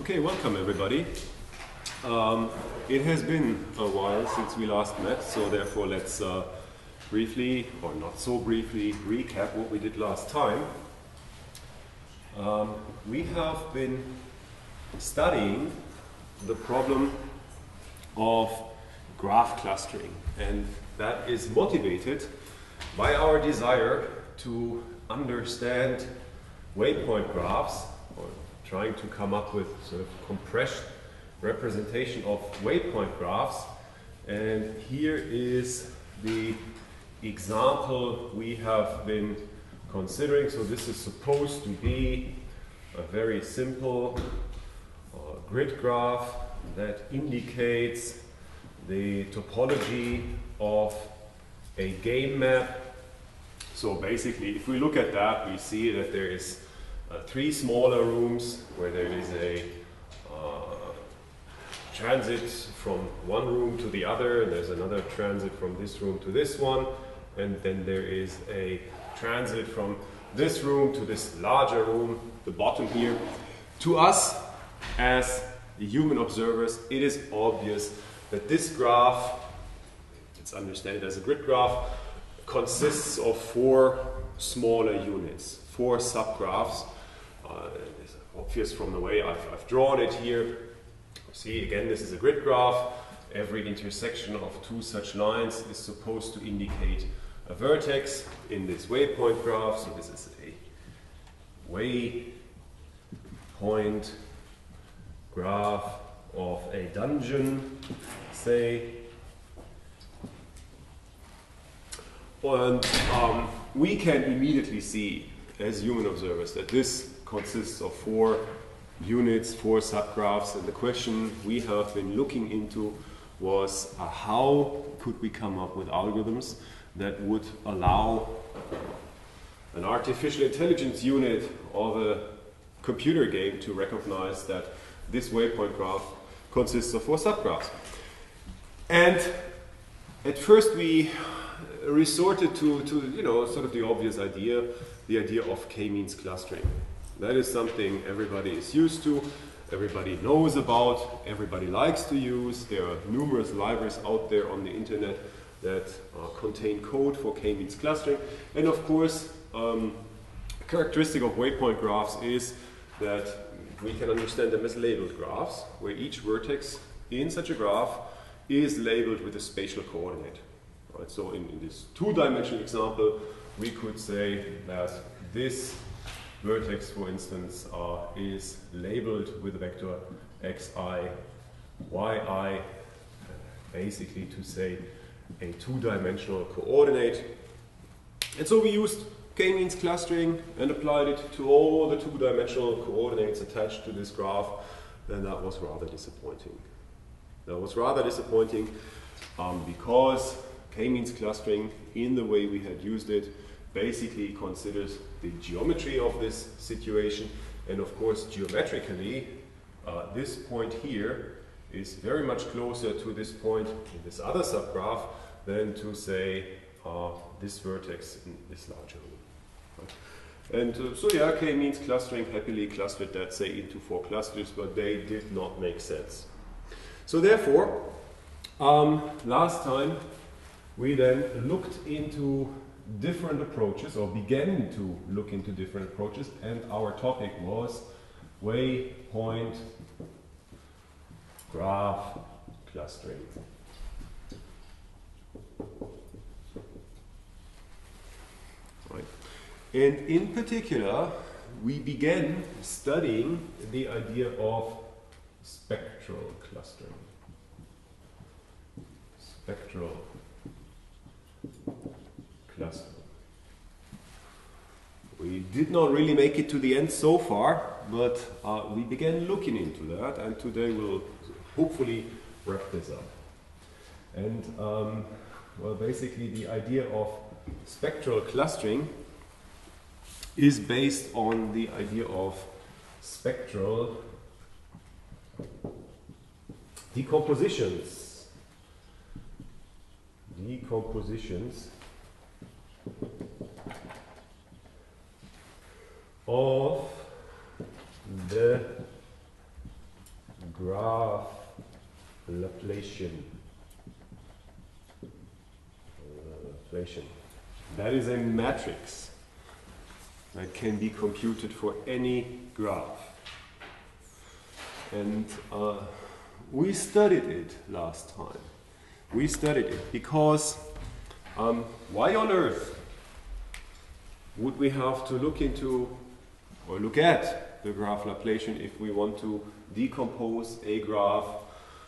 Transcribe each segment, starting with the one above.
Okay, welcome everybody. It has been a while since we last met, so therefore let's briefly, or not so briefly, recap what we did last time. We have been studying the problem of graph clustering, and that is motivated by our desire to understand waypoint graphs, or trying to come up with sort of compressed representation of waypoint graphs. And here is the example we have been considering. So this is supposed to be a very simple grid graph that indicates the topology of a game map. So basically, if we look at that, we see that there is three smaller rooms where there is a transit from one room to the other, and there's another transit from this room to this one, and then there is a transit from this room to this larger room, the bottom here. To us, as the human observers, it is obvious that this graph, let's understand it as a grid graph, consists of four smaller units, four subgraphs. It's obvious from the way I've drawn it here. See, again, this is a grid graph. Every intersection of two such lines is supposed to indicate a vertex in this waypoint graph. So this is a waypoint graph of a dungeon, say. And we can immediately see, as human observers, that this consists of four units, four subgraphs, and the question we have been looking into was how could we come up with algorithms that would allow an artificial intelligence unit of a computer game to recognize that this waypoint graph consists of four subgraphs. And at first we resorted to sort of the obvious idea, the idea of k-means clustering. That is something everybody is used to, everybody knows about, everybody likes to use. There are numerous libraries out there on the internet that contain code for k-means clustering. And of course, a characteristic of waypoint graphs is that we can understand them as labeled graphs, where each vertex in such a graph is labeled with a spatial coordinate. Right? So in this two-dimensional example, we could say that this vertex, for instance, is labeled with the vector xi, yi, basically to say a two-dimensional coordinate. And so we used k-means clustering and applied it to all the two-dimensional coordinates attached to this graph, and that was rather disappointing. That was rather disappointing because k-means clustering, in the way we had used it, basically considers the geometry of this situation, and of course geometrically this point here is very much closer to this point in this other subgraph than to say this vertex in this larger room. Right? And so yeah, k-means clustering happily clustered that, say, into four clusters, but they did not make sense. So therefore, last time we then looked into different approaches, or began to look into different approaches, and our topic was waypoint graph clustering. Right. And in particular, we began studying the idea of spectral clustering. Spectral clustering. We did not really make it to the end so far, but we began looking into that, and today we'll hopefully wrap this up. And well, basically the idea of spectral clustering is based on the idea of spectral decompositions. Of the graph Laplacian. That is a matrix that can be computed for any graph. And we studied it last time. We studied it because why on earth would we have to look into or look at the graph Laplacian if we want to decompose a graph,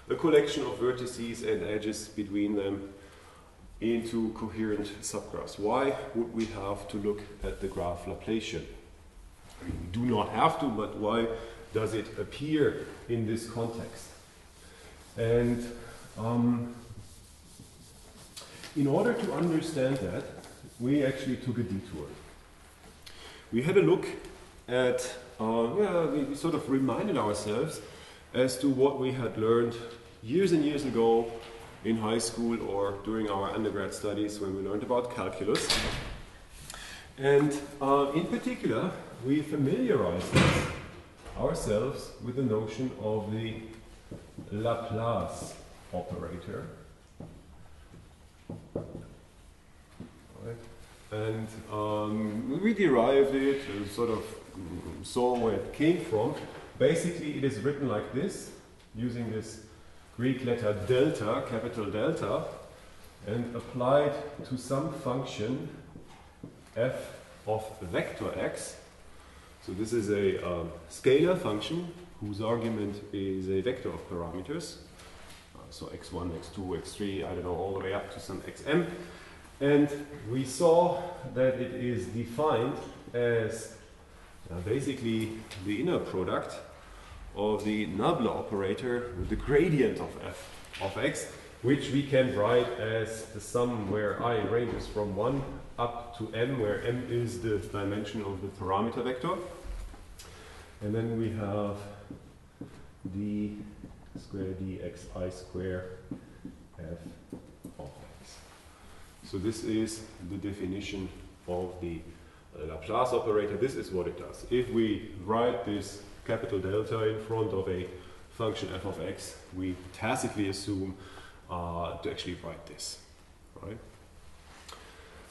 a collection of vertices and edges between them, into coherent subgraphs? Why would we have to look at the graph Laplacian? I mean, we do not have to, but why does it appear in this context? And in order to understand that, we actually took a detour. We had a look at, we sort of reminded ourselves as to what we had learned years and years ago in high school or during our undergrad studies when we learned about calculus. And in particular, we familiarized ourselves with the notion of the Laplace operator. Right. And we derived it, sort of saw where it came from. Basically, it is written like this, using this Greek letter delta, capital delta, and applied to some function f of vector x. So this is a scalar function whose argument is a vector of parameters. So x1, x2, x3, I don't know, all the way up to some xm. And we saw that it is defined as basically the inner product of the nabla operator with the gradient of f of x, which we can write as the sum where I ranges from 1 up to m, where m is the dimension of the parameter vector. And then we have d square dxi square f of x. So this is the definition of the Laplace operator. This is what it does. If we write this capital delta in front of a function f of x, we tacitly assume to actually write this, right?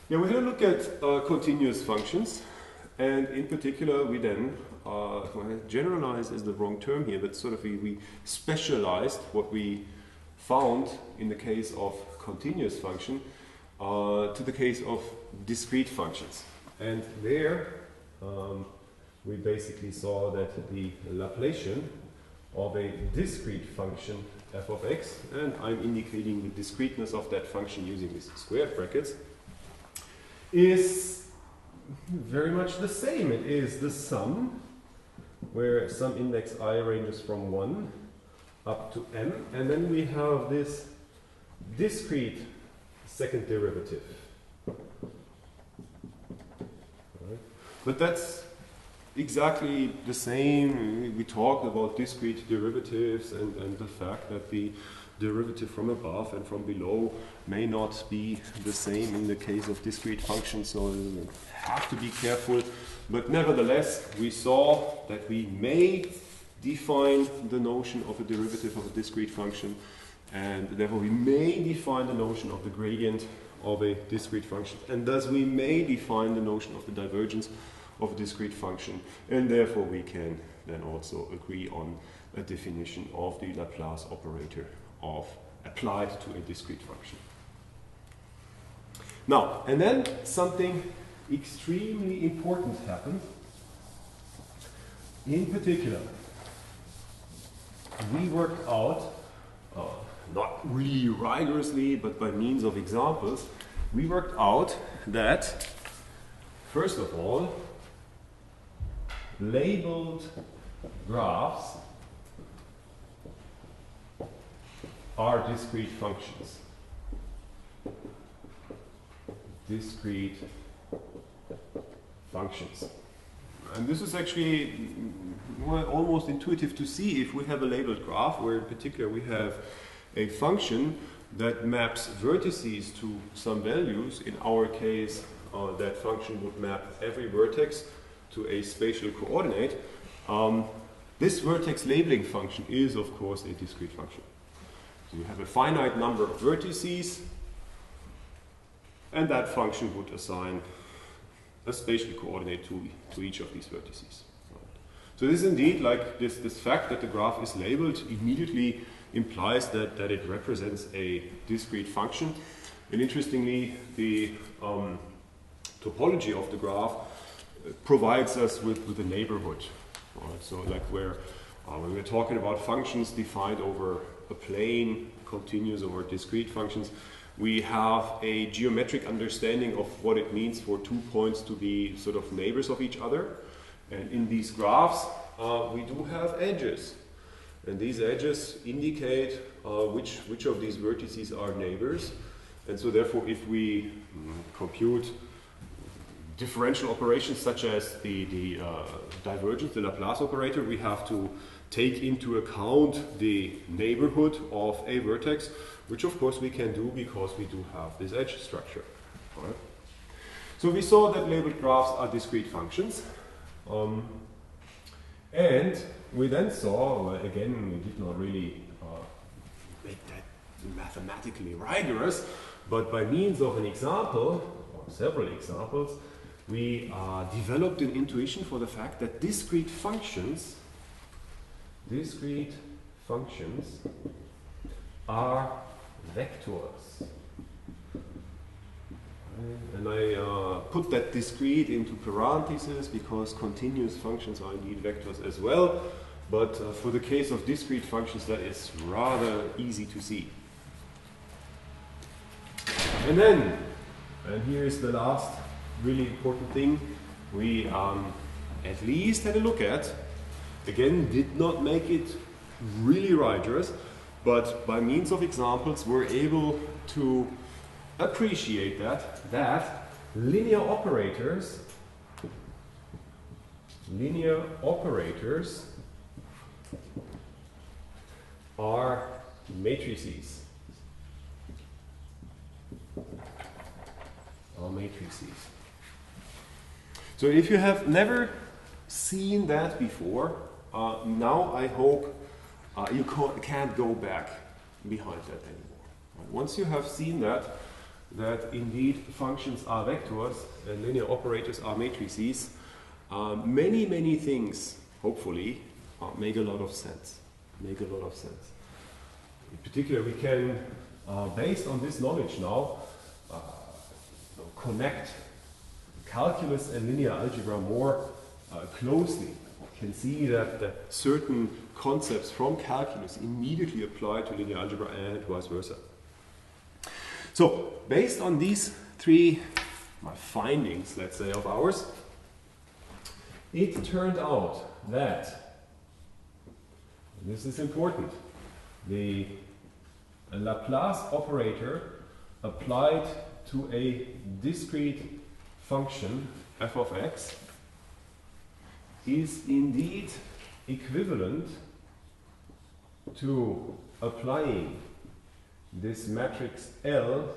Yeah, we're going to look at continuous functions, and in particular we then generalize is the wrong term here, but sort of we specialized what we found in the case of continuous function to the case of discrete functions. And there we basically saw that the Laplacian of a discrete function f of x, and I'm indicating the discreteness of that function using these square brackets, is very much the same. It is the sum where some index I ranges from 1 up to m, and then we have this discrete second derivative. Right. But that's exactly the same. We talked about discrete derivatives and the fact that the derivative from above and from below may not be the same in the case of discrete functions, so you have to be careful. But nevertheless, we saw that we may define the notion of a derivative of a discrete function, and therefore we may define the notion of the gradient of a discrete function, and thus we may define the notion of the divergence of a discrete function, and therefore we can then also agree on a definition of the Laplace operator of applied to a discrete function. Now, and then something extremely important happened. In particular, we worked out, not really rigorously, but by means of examples, we worked out that, first of all, labeled graphs are discrete functions. Discrete functions. And this is actually almost intuitive to see if we have a labeled graph where in particular we have a function that maps vertices to some values. In our case, that function would map every vertex to a spatial coordinate. This vertex labeling function is, of course, a discrete function. So you have a finite number of vertices, and that function would assign a spatial coordinate to each of these vertices. Right. So this is indeed like this fact that the graph is labeled immediately implies that it represents a discrete function. And interestingly, the topology of the graph provides us with a neighborhood. Right? So like where when we're talking about functions defined over a plane, continuous or discrete functions, we have a geometric understanding of what it means for 2 points to be sort of neighbors of each other. And in these graphs, we do have edges. And these edges indicate which of these vertices are neighbors. And so therefore, if we compute differential operations such as the divergence, the Laplace operator, we have to take into account the neighborhood of a vertex, which of course we can do because we do have this edge structure. Right? So we saw that labeled graphs are discrete functions. And we then saw, well, again, we did not really make that mathematically rigorous, but by means of an example, or several examples, we developed an intuition for the fact that discrete functions are vectors. And I put that discrete into parentheses because continuous functions are indeed vectors as well. But for the case of discrete functions, that is rather easy to see. And then, and here is the last really important thing we at least had a look at. Again, did not make it really rigorous, but by means of examples, we're able to appreciate that linear operators are matrices. So if you have never seen that before, now I hope you can't go back behind that anymore. Once you have seen that indeed functions are vectors and linear operators are matrices, many things, hopefully, make a lot of sense. In particular, we can, based on this knowledge now, connect calculus and linear algebra more closely. You can see that certain concepts from calculus immediately apply to linear algebra and vice versa. So, based on these three findings, let's say, of ours, it turned out that, and this is important, the Laplace operator applied to a discrete function f of x is indeed equivalent to applying this matrix L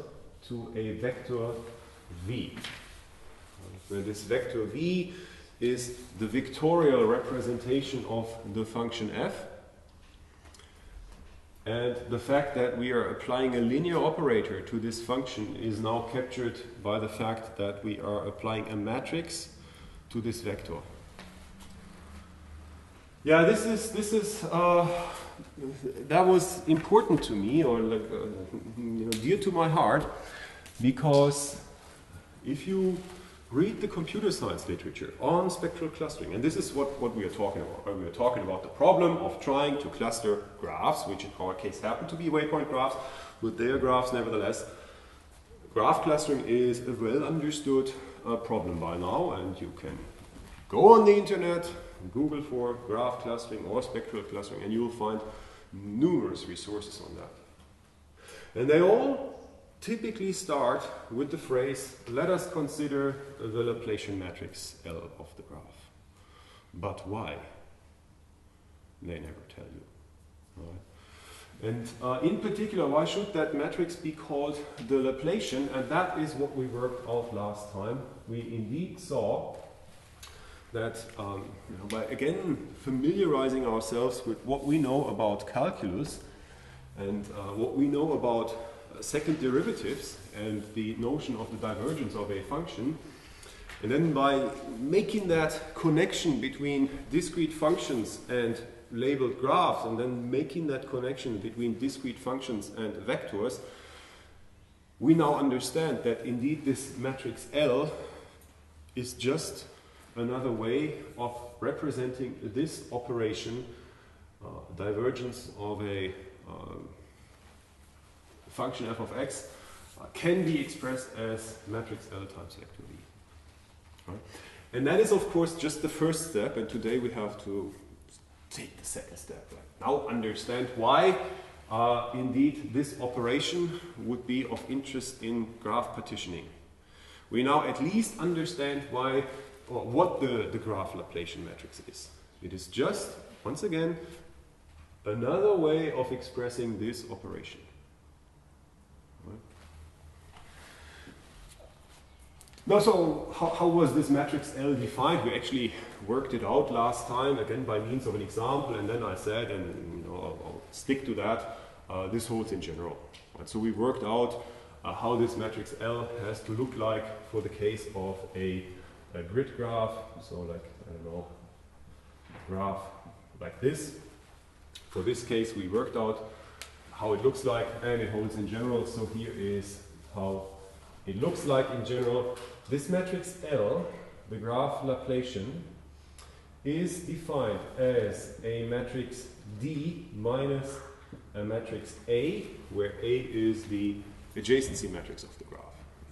to a vector V, where this vector V is the vectorial representation of the function f. And the fact that we are applying a linear operator to this function is now captured by the fact that we are applying a matrix to this vector. Yeah, this is that was important to me, or like, dear to my heart, because if you read the computer science literature on spectral clustering, and this is what we are talking about. Right? We are talking about the problem of trying to cluster graphs, which in our case happen to be waypoint graphs, but they are graphs nevertheless. Graph clustering is a well understood problem by now, and you can go on the internet, Google for graph clustering or spectral clustering, and you will find numerous resources on that. And they all typically start with the phrase, let us consider the Laplacian matrix L of the graph. But why? They never tell you. Right? And in particular, why should that matrix be called the Laplacian? And that is what we worked out last time. We indeed saw that by again familiarizing ourselves with what we know about calculus and what we know about second derivatives and the notion of the divergence of a function, and then by making that connection between discrete functions and labeled graphs, and then making that connection between discrete functions and vectors, we now understand that indeed this matrix L is just another way of representing this operation, divergence of a function f of x, can be expressed as matrix L times vector v. Right? And that is, of course, just the first step, and today we have to take the second step. Right? Now understand why indeed this operation would be of interest in graph partitioning. We now at least understand why, or what the graph Laplacian matrix is. It is just, once again, another way of expressing this operation. Right? Now, so how was this matrix L defined? We actually worked it out last time, again by means of an example, and then I said, and I'll stick to that, this holds in general. Right? So we worked out how this matrix L has to look like for the case of a grid graph, so like, I don't know, a graph like this. For this case, we worked out how it looks like, and it holds in general. So here is how it looks like in general. This matrix L, the graph Laplacian, is defined as a matrix D minus a matrix A, where A is the adjacency matrix of the graph.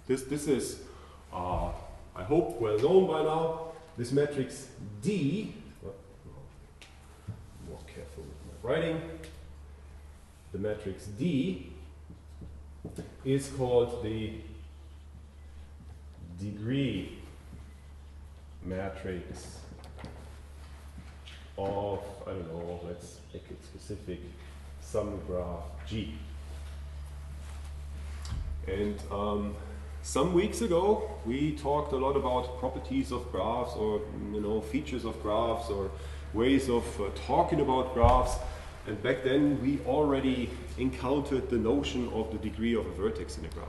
This is, I hope, well known by now. This matrix D, more careful with my writing, the matrix D is called the degree matrix of, I don't know, let's make it specific, some graph G. And some weeks ago, we talked a lot about properties of graphs, or features of graphs, or ways of talking about graphs. And back then, we already encountered the notion of the degree of a vertex in a graph.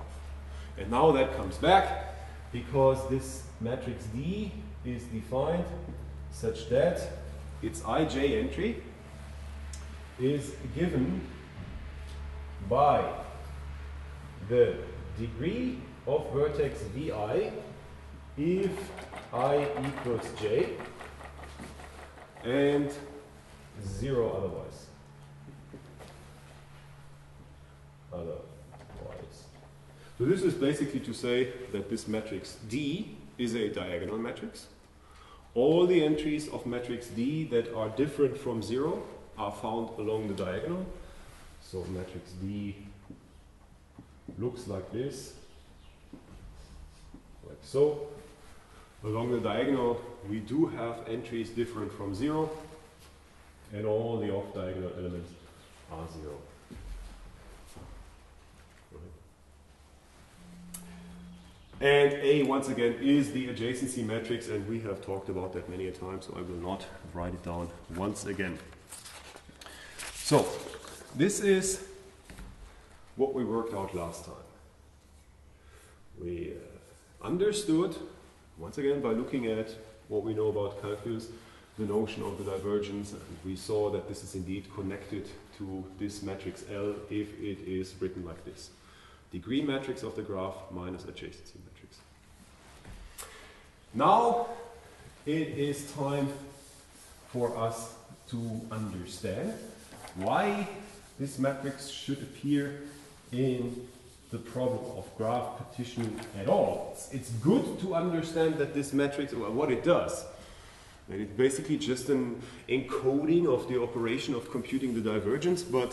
And now that comes back because this matrix D is defined such that its ij entry is given by the degree of vertex vi if I equals j and 0 otherwise. So this is basically to say that this matrix D is a diagonal matrix. All the entries of matrix D that are different from 0 are found along the diagonal. So matrix D looks like this, like so. Along the diagonal, we do have entries different from 0, and all the off-diagonal elements are 0. And A, once again, is the adjacency matrix, and we have talked about that many a time, so I will not write it down once again. So, this is what we worked out last time. We understood, once again, by looking at what we know about calculus, the notion of the divergence, and we saw that this is indeed connected to this matrix L if it is written like this. Degree matrix of the graph minus adjacency matrix. Now it is time for us to understand why this matrix should appear in the problem of graph partitioning at all. It's good to understand that this matrix, what it does. And it's basically just an encoding of the operation of computing the divergence, but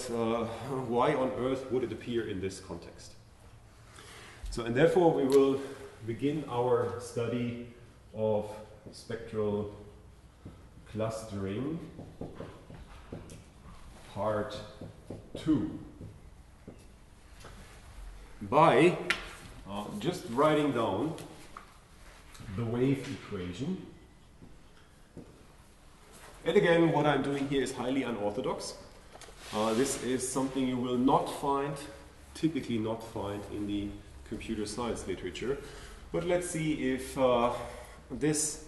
why on earth would it appear in this context? So, and therefore we will begin our study of spectral clustering, part 2, by just writing down the wave equation And again, what I'm doing here is highly unorthodox. This is something you will not find, typically not find in the computer science literature. But let's see if this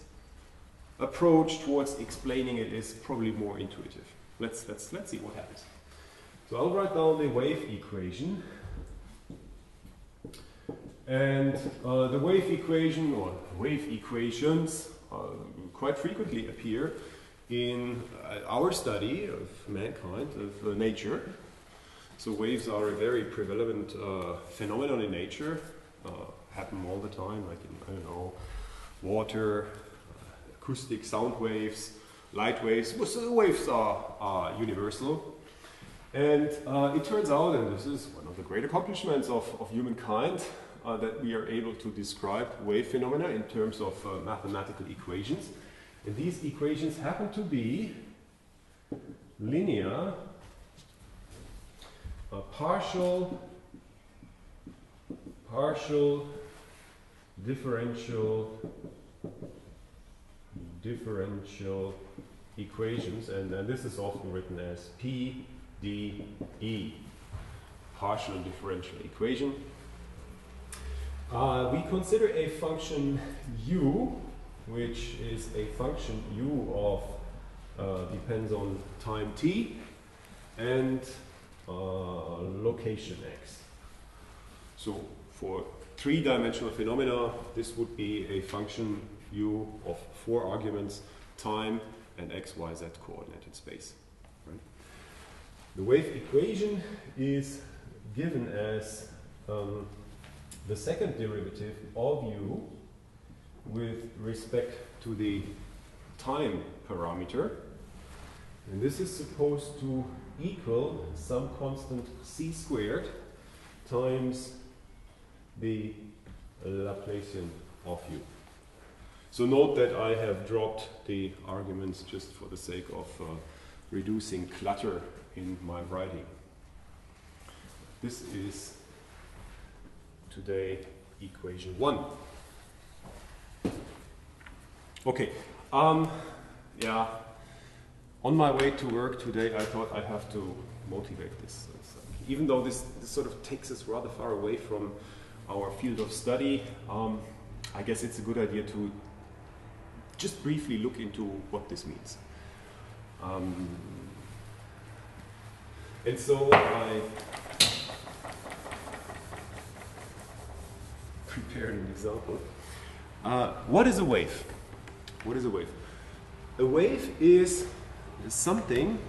approach towards explaining it is probably more intuitive. Let's see what happens. So I'll write down the wave equation. And the wave equation, or wave equations, quite frequently appear in our study of mankind, of nature. So waves are a very prevalent phenomenon in nature, happen all the time, like in, I don't know, water, acoustic sound waves, light waves. So the waves are universal. And it turns out, and this is one of the great accomplishments of humankind, that we are able to describe wave phenomena in terms of mathematical equations. And these equations happen to be linear, partial differential equations, and this is often written as PDE, partial differential equation. We consider a function u, which is a function u of depends on time t and location x. So for three-dimensional phenomena, this would be a function u of 4 arguments, time and x, y, z coordinated space. Right? The wave equation is given as the second derivative of u with respect to the time parameter, and this is supposed to equal some constant c squared times the Laplacian of u. So note that I have dropped the arguments just for the sake of reducing clutter in my writing. This is today equation 1. Okay, yeah, on my way to work today I thought I have to motivate this. Even though this sort of takes us rather far away from our field of study, I guess it's a good idea to just briefly look into what this means. And so I prepared an example. What is a wave? What is a wave? A wave is something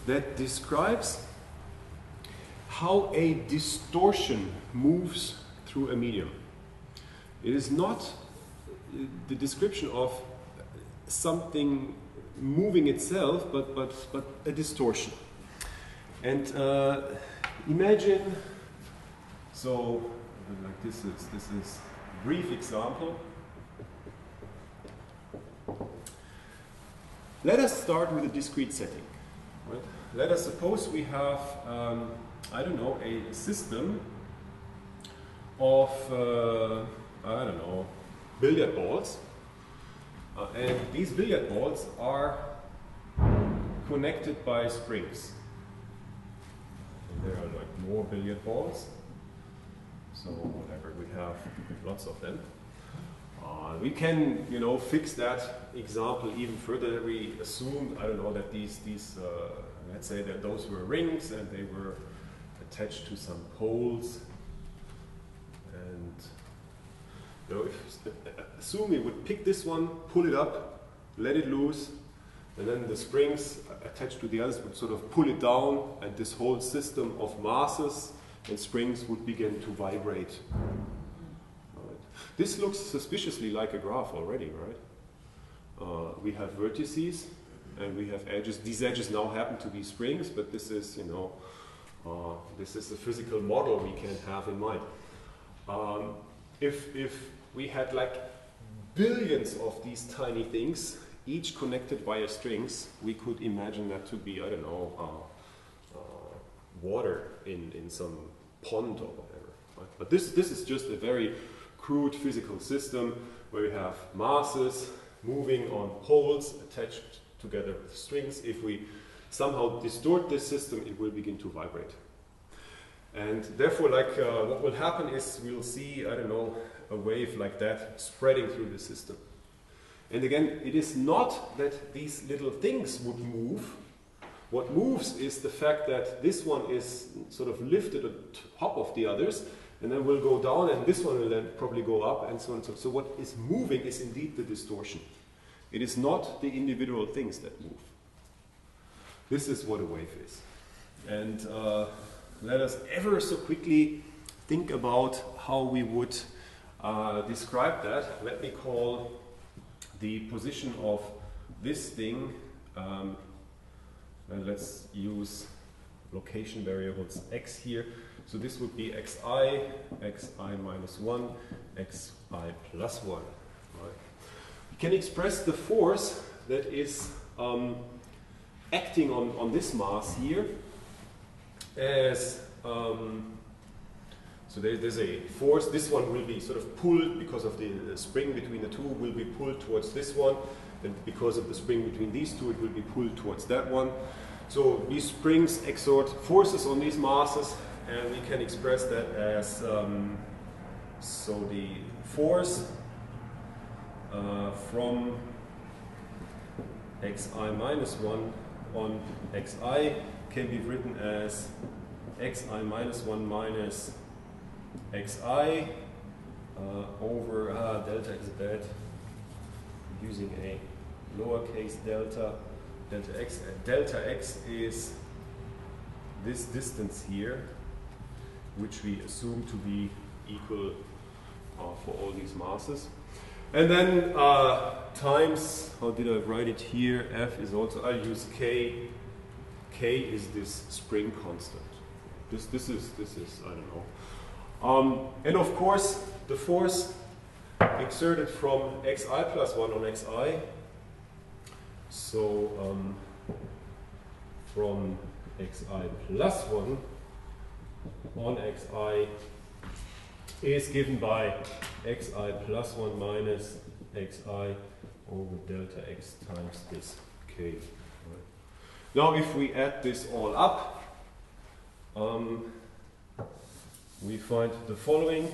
that describes how a distortion moves through a medium. It is not the description of something moving itself, but a distortion. And imagine, so like this is a brief example. Let us start with a discrete setting. Right? Let us suppose we have, I don't know, a system of, I don't know, billiard balls. And these billiard balls are connected by springs. And there are like more billiard balls. So whatever, we have lots of them. We can, you know, fix that example even further. That we assume, I don't know, that these let's say that those were rings and they were attached to some poles. And you know, assume we would pick this one, pull it up, let it loose, and then the springs attached to the others would sort of pull it down, and this whole system of masses and springs would begin to vibrate. This looks suspiciously like a graph already, right? We have vertices and we have edges. These edges now happen to be springs, but this is, you know, this is a physical model we can have in mind. If we had like billions of these tiny things, each connected via strings, we could imagine that to be, I don't know, water in some pond or whatever. Right? But this is just a very crude physical system where we have masses moving on poles attached together with strings. If we somehow distort this system, it will begin to vibrate. And therefore, like what will happen is we'll see, I don't know, a wave like that spreading through the system. And again, it is not that these little things would move. What moves is the fact that this one is sort of lifted on top of the others, and then will go down, and this one will then probably go up, and so on and so on. So what is moving is indeed the distortion. It is not the individual things that move. This is what a wave is. And let us ever so quickly think about how we would describe that. Let me call the position of this thing, and let's use location variables x here. So this would be xi, xi minus 1, xi plus 1. Right. We can express the force that is acting on this mass here as, so there's a force. This one will be sort of pulled because of the spring between the two, will be pulled towards this one, and because of the spring between these two, it will be pulled towards that one. So these springs exert forces on these masses, and we can express that as, so the force from xi minus 1 on xi can be written as xi minus 1 minus xi over delta is bad, using a lowercase delta x, and delta x is this distance here, which we assume to be equal for all these masses. And then times, how did I write it here? F is also, I'll use K. K is this spring constant. This is I don't know. And of course, the force exerted from xi plus 1 on xi. So from xi plus 1 on xi is given by xi plus 1 minus xi over delta x times this k. Right. Now if we add this all up, we find the following.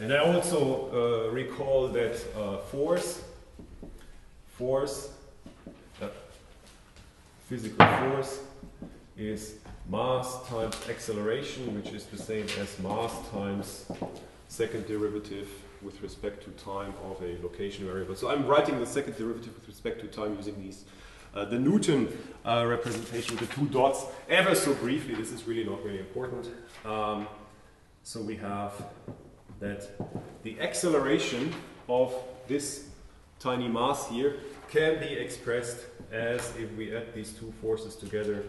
And I also recall that physical force is mass times acceleration, which is the same as mass times second derivative with respect to time of a location variable. So I'm writing the second derivative with respect to time using these the Newton representation with the two dots ever so briefly. This is really not really important. So we have that the acceleration of this tiny mass here can be expressed as, if we add these two forces together,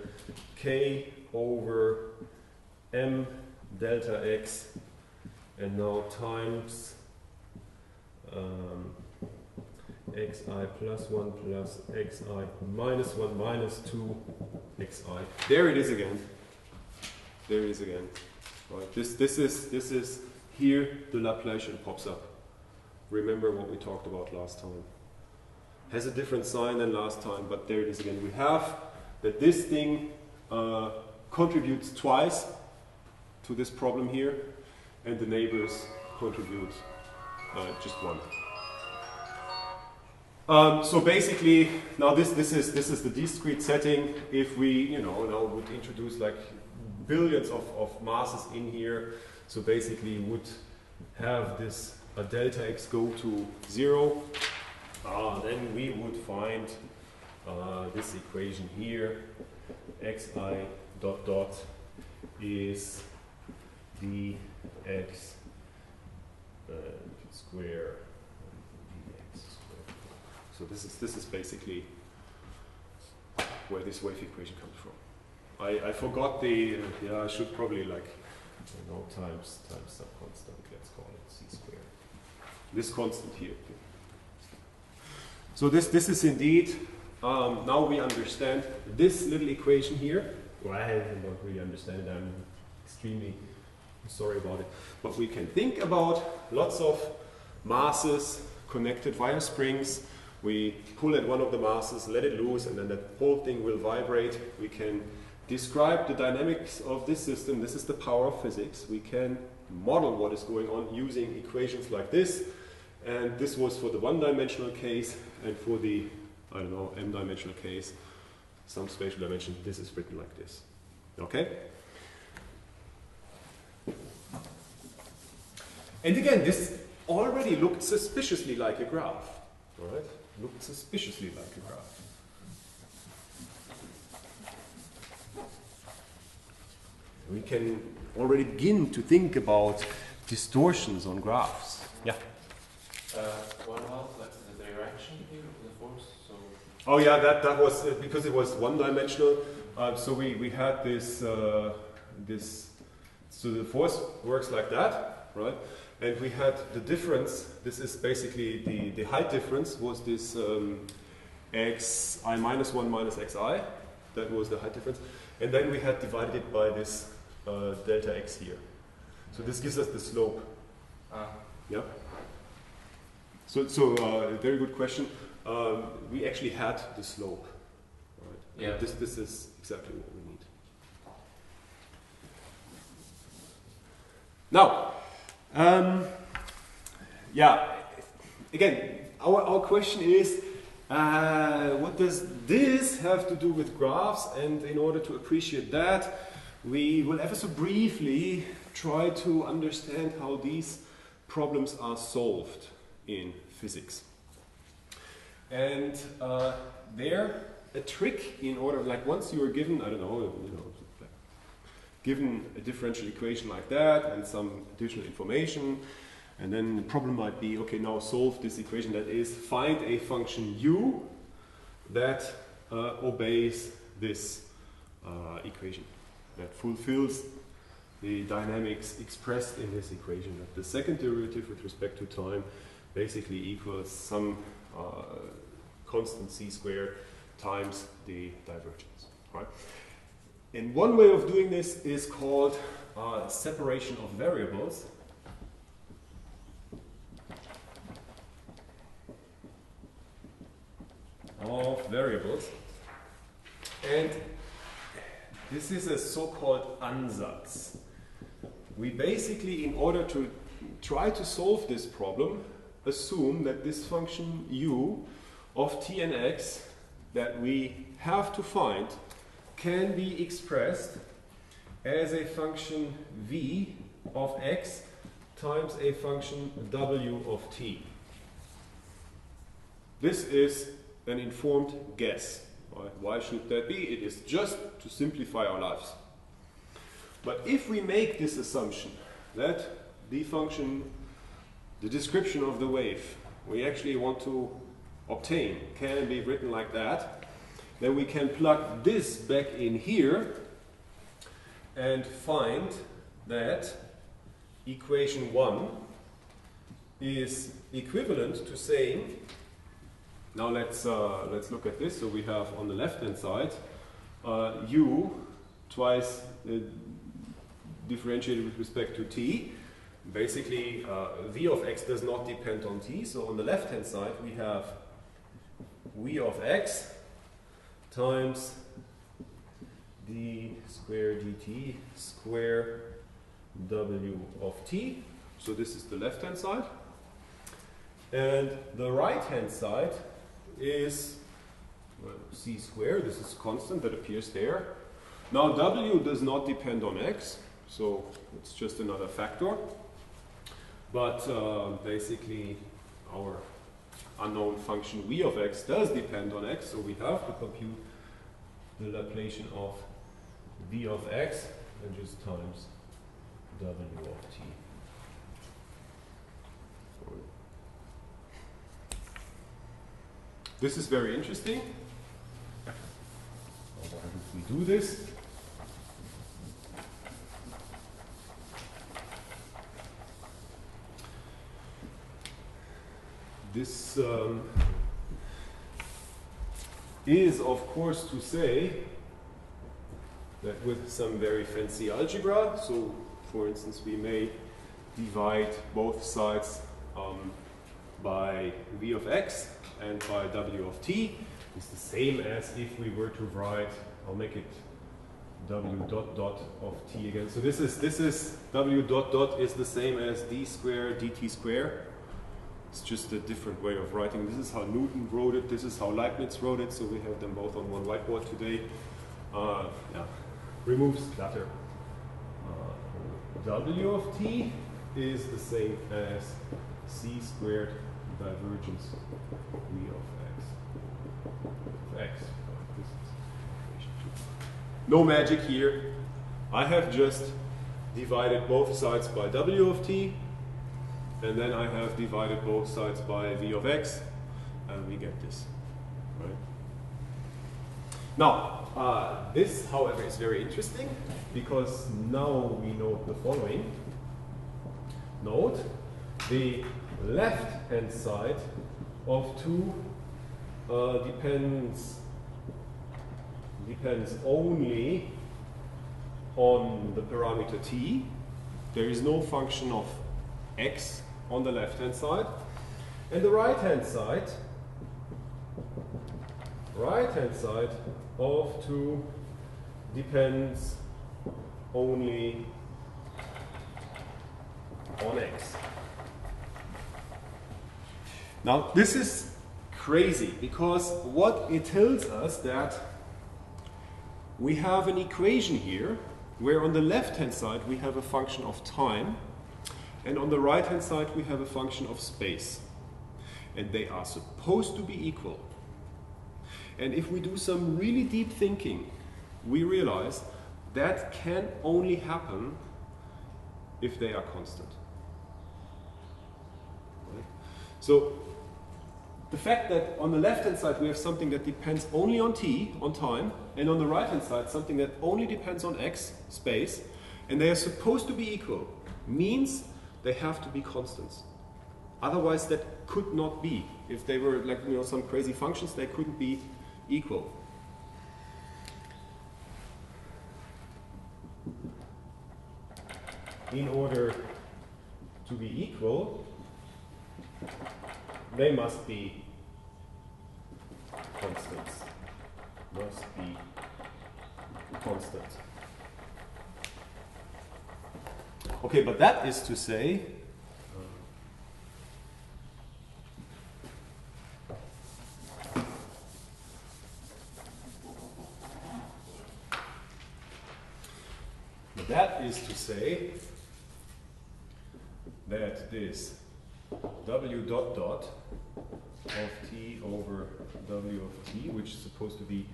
k over m delta x, and now times xi plus 1 plus xi minus 1 minus 2 xi. There it is again. There it is again. Right. This is here the Laplacian pops up. Remember what we talked about last time. Has a different sign than last time, but there it is again. We have that this thing contributes twice to this problem here, and the neighbors contribute just one. So basically, now this is the discrete setting. If we now would introduce like billions of masses in here, so basically would have this delta x go to 0. Then we would find this equation here, xi dot dot is dx square dx square. So this is basically where this wave equation comes from. I forgot the I should probably times some constant. Let's call it c squared. This constant here. So this is indeed, now we understand this little equation here. Well, I don't really understand it, I'm extremely sorry about it. But we can think about lots of masses connected via springs We pull at one of the masses, let it loose, and then the whole thing will vibrate. We can describe the dynamics of this system. This is the power of physics. We can model what is going on using equations like this. And this was for the one-dimensional case, and for the, I don't know, m-dimensional case, some spatial dimension, this is written like this. Okay? And again, this already looked suspiciously like a graph. All right? Looked suspiciously like a graph. We can already begin to think about distortions on graphs. Yeah? What about like the direction here of the force? So oh yeah, that was because it was one-dimensional. So we had this so the force works like that, right? And we had the difference. This is basically the height difference was this xi minus 1 minus xi. That was the height difference. And then we had divided it by this delta x here. So this gives us the slope. Yeah. So very good question. We actually had the slope. Right? Yeah. This is exactly what we need. Now, yeah. Again, our question is, what does this have to do with graphs? And in order to appreciate that, we will ever so briefly try to understand how these problems are solved in physics. And there, a trick in order, like once you are given, I don't know, like given a differential equation like that and some additional information, and then the problem might be, okay, now solve this equation, that is, find a function u that obeys this equation, that fulfills the dynamics expressed in this equation, that the second derivative with respect to time basically equals some constant c squared times the divergence. Right? And one way of doing this is called separation of variables. And this is a so-called Ansatz. We basically, in order to try to solve this problem, assume that this function u of t and x that we have to find can be expressed as a function v of x times a function w of t. This is an informed guess. Why should that be? It is just to simplify our lives. But if we make this assumption that the function, the description of the wave we actually want to obtain can be written like that, then we can plug this back in here and find that equation 1 is equivalent to saying, now let's look at this. So we have on the left hand side u twice differentiated with respect to t. Basically v of x does not depend on t, so on the left hand side we have v of x times d square dt square w of t. So this is the left hand side. And the right hand side is c squared. This is constant that appears there. Now w does not depend on x, so it's just another factor. But basically our unknown function v of x does depend on x, so we have to compute the Laplacian of v of x and just times w of t. This is very interesting. Why don't we do this? This is, of course, to say that with some very fancy algebra, so for instance, we may divide both sides by v of x and by w of t is the same as if we were to write, I'll make it w dot dot of t again. So this is w dot dot is the same as d squared dt squared. It's just a different way of writing. This is how Newton wrote it. This is how Leibniz wrote it. So we have them both on one whiteboard today. Yeah. Removes clutter. W of t is the same as c squared divergence v of x. This is equation 2. No magic here. I have just divided both sides by w of t, and then I have divided both sides by v of x, and we get this. Right? Now, this, however, is very interesting because now we note the following. Note the left-hand side of 2 depends only on the parameter t. There is no function of x on the left-hand side. And the right-hand side of 2 depends only on x. Now this is crazy because what it tells us that we have an equation here where on the left-hand side we have a function of time and on the right-hand side we have a function of space. And they are supposed to be equal. And if we do some really deep thinking, we realize that can only happen if they are constant. Right? So the fact that on the left-hand side we have something that depends only on t, on time, and on the right-hand side something that only depends on x, space, and they are supposed to be equal, means they have to be constants. Otherwise that could not be. If they were like some crazy functions, they couldn't be equal. In order to be equal, they must be constants. Must be constant. Okay, but that is to say, that this w dot dot of t over w of t, which is supposed to be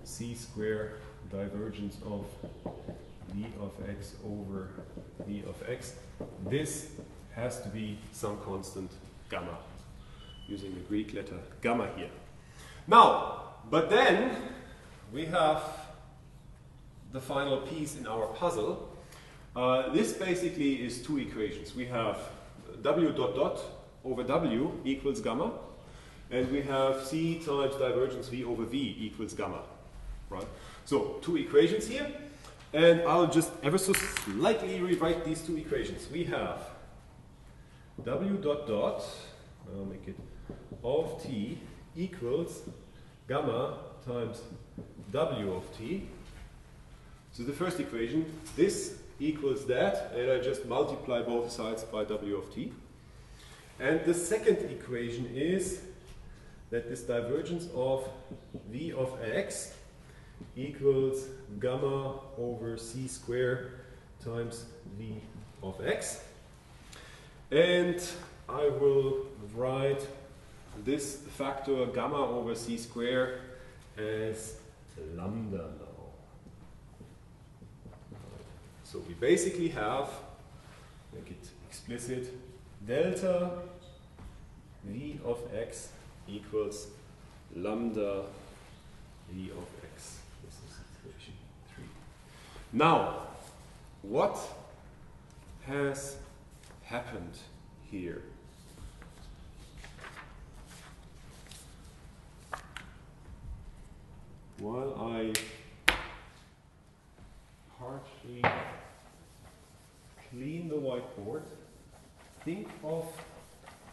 c square divergence of v of x over v of x, this has to be some constant gamma, using the Greek letter gamma here. Now, but then we have the final piece in our puzzle. This basically is two equations. We have w dot dot over w equals gamma, and we have c times divergence v over v equals gamma. Right? So two equations here, and I'll just ever so slightly rewrite these two equations. We have w dot dot, I'll make it, of t equals gamma times w of t. So the first equation, this equals that, and I just multiply both sides by w of t. And the second equation is that this divergence of v of x equals gamma over c squared times v of x. And I will write this factor gamma over c squared as lambda now. So we basically have, make it explicit, delta v of x equals lambda v of x. This is equation 3. Now, what has happened here? While I partially clean the whiteboard, think of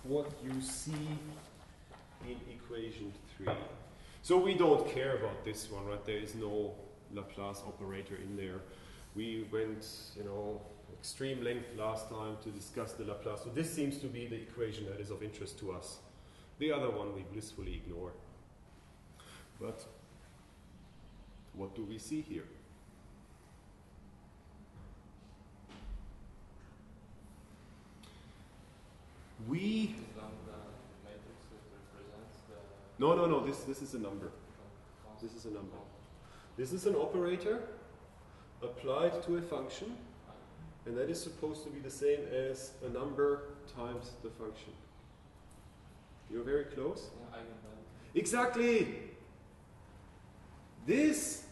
what you see in equation 3. So we don't care about this one, right? There is no Laplace operator in there. We went, extreme length last time to discuss the Laplace. So this seems to be the equation that is of interest to us. The other one we blissfully ignore. But what do we see here? We... Is that the matrix that represents the... No, this is a number. This is a number. This is an operator applied to a function, and that is supposed to be the same as a number times the function. You're very close? Yeah, eigenvalue. Exactly! This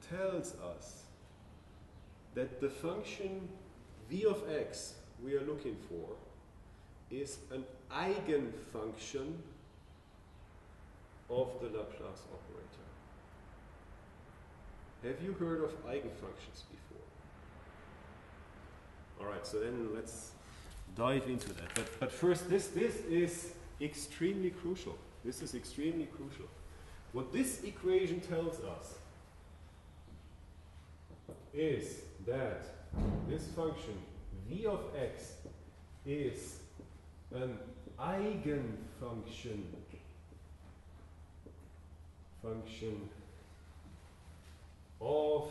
tells us that the function v of x we are looking for is an eigen function of the Laplace operator. Have you heard of eigen functions before? Alright, so then let's dive into that. But first, this is extremely crucial. This is extremely crucial. What this equation tells us is that this function v of x is an eigen function of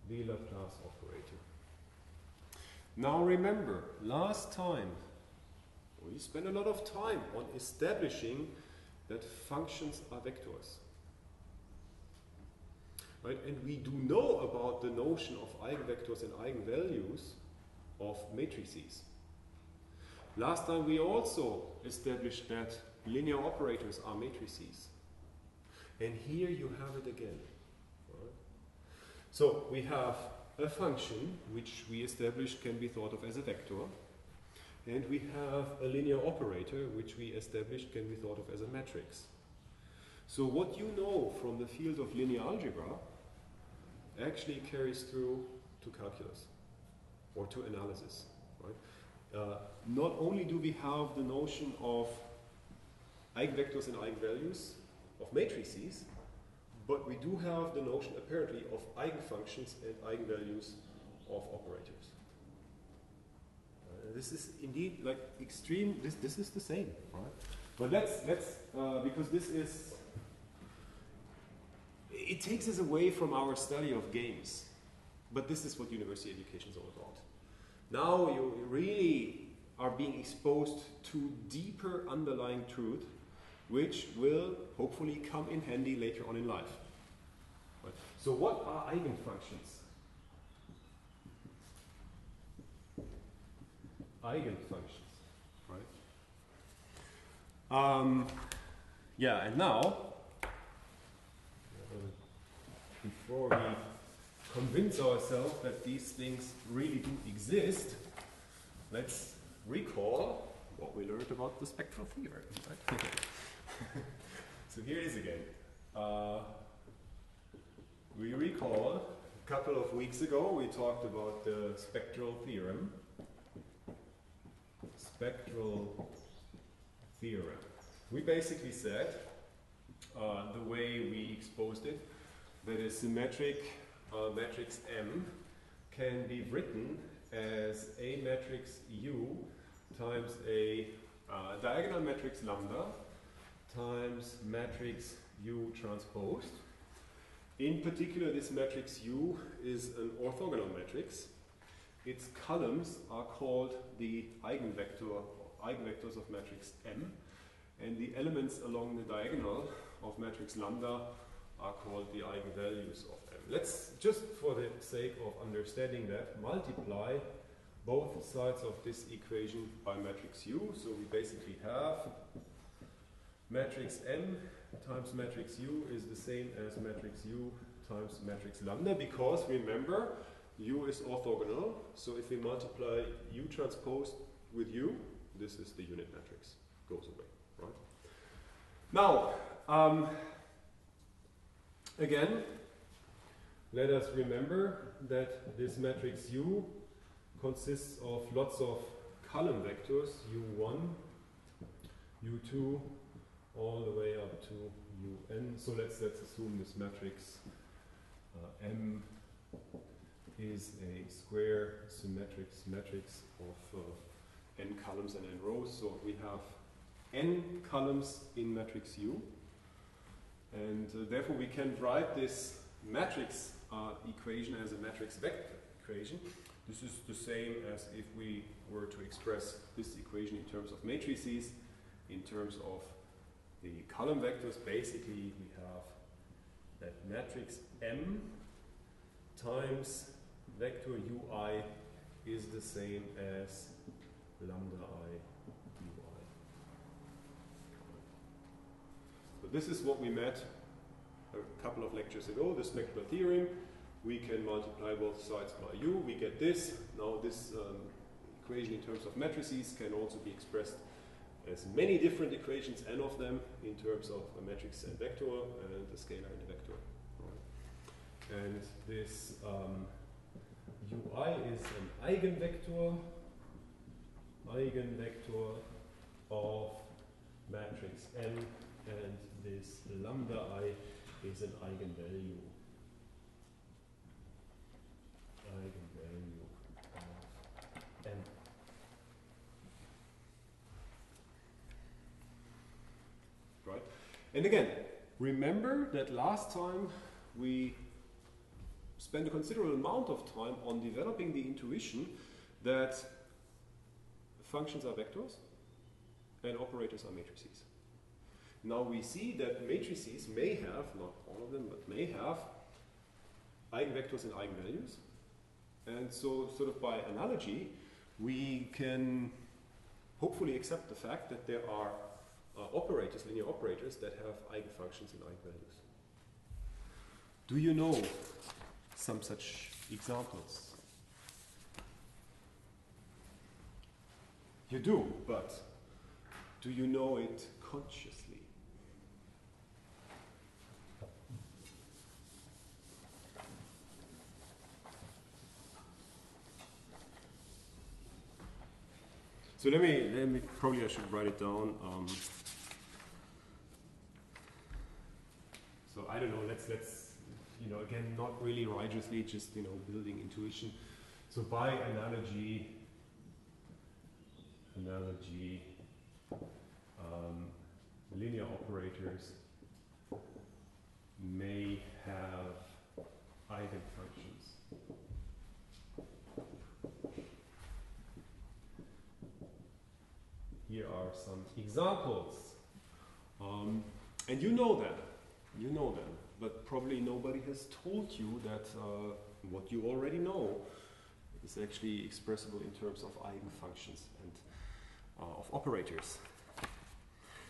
the Laplace operator. Now remember, last time we spent a lot of time on establishing that functions are vectors. Right? And we do know about the notion of eigenvectors and eigenvalues of matrices. Last time we also established that linear operators are matrices. And here you have it again. Right? So we have a function which we established can be thought of as a vector. And we have a linear operator which we established can be thought of as a matrix. So what you know from the field of linear algebra actually carries through to calculus or to analysis. Right? Not only do we have the notion of eigenvectors and eigenvalues of matrices, but we do have the notion apparently of eigenfunctions and eigenvalues of operators. This is indeed like extreme. This is the same, right? But let's because this is. It takes us away from our study of games, but this is what university education is all about. Now you really are being exposed to deeper underlying truth, which will hopefully come in handy later on in life. Right? So what are eigenfunctions? Eigenfunctions, right? Yeah, and now, before we convince ourselves that these things really do exist, let's recall what we learned about the spectral theorem, right? So here it is again. We recall a couple of weeks ago we talked about the spectral theorem. Spectral theorem. We basically said, the way we exposed it, that a symmetric matrix M can be written as a matrix U times a diagonal matrix lambda times matrix U transposed. In particular, this matrix U is an orthogonal matrix. Its columns are called the eigenvectors of matrix M, and the elements along the diagonal of matrix lambda are called the eigenvalues of M. Let's, just for the sake of understanding that, multiply both sides of this equation by matrix U. So we basically have matrix M times matrix U is the same as matrix U times matrix lambda, because remember, U is orthogonal, so if we multiply U transpose with U, this is the unit matrix, goes away, right? Now, again, let us remember that this matrix U consists of lots of column vectors u1, u2, all the way up to un. So let's assume this matrix M is a square symmetric matrix of n columns and n rows. So we have n columns in matrix U, and therefore we can write this matrix equation as a matrix vector equation. This is the same as if we were to express this equation in terms of matrices, in terms of the column vectors. Basically, we have that matrix M times vector ui is the same as lambda I ui. So this is what we met a couple of lectures ago, the spectral theorem. We can multiply both sides by u, we get this. Now this equation in terms of matrices can also be expressed as many different equations, n of them, in terms of a matrix and vector, and a scalar and a vector. And this ui is an eigenvector of matrix n, and this lambda I is an eigenvalue of n. Right? And again, remember that last time we spent a considerable amount of time on developing the intuition that functions are vectors and operators are matrices. Now we see that matrices may have, not all of them, but may have eigenvectors and eigenvalues. And so, sort of by analogy, we can hopefully accept the fact that there are operators, linear operators, that have eigenfunctions and eigenvalues. Do you know some such examples? You do, but do you know it consciously? So let me probably I should write it down. So I don't know. Let's again, not really rigorously, just building intuition. So by analogy, linear operators may have eigenfunctions. Here are some examples, and you know them, but probably nobody has told you that what you already know is actually expressible in terms of eigenfunctions and of operators.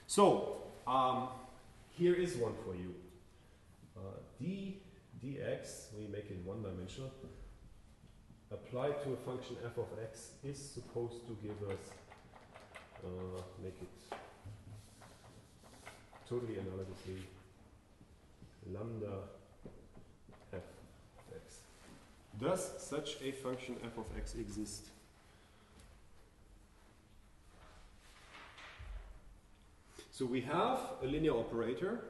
So here is one for you. dx, we make it one-dimensional, applied to a function f of x is supposed to give us make it totally analogously lambda f of x. Does such a function f of x exist? So we have a linear operator,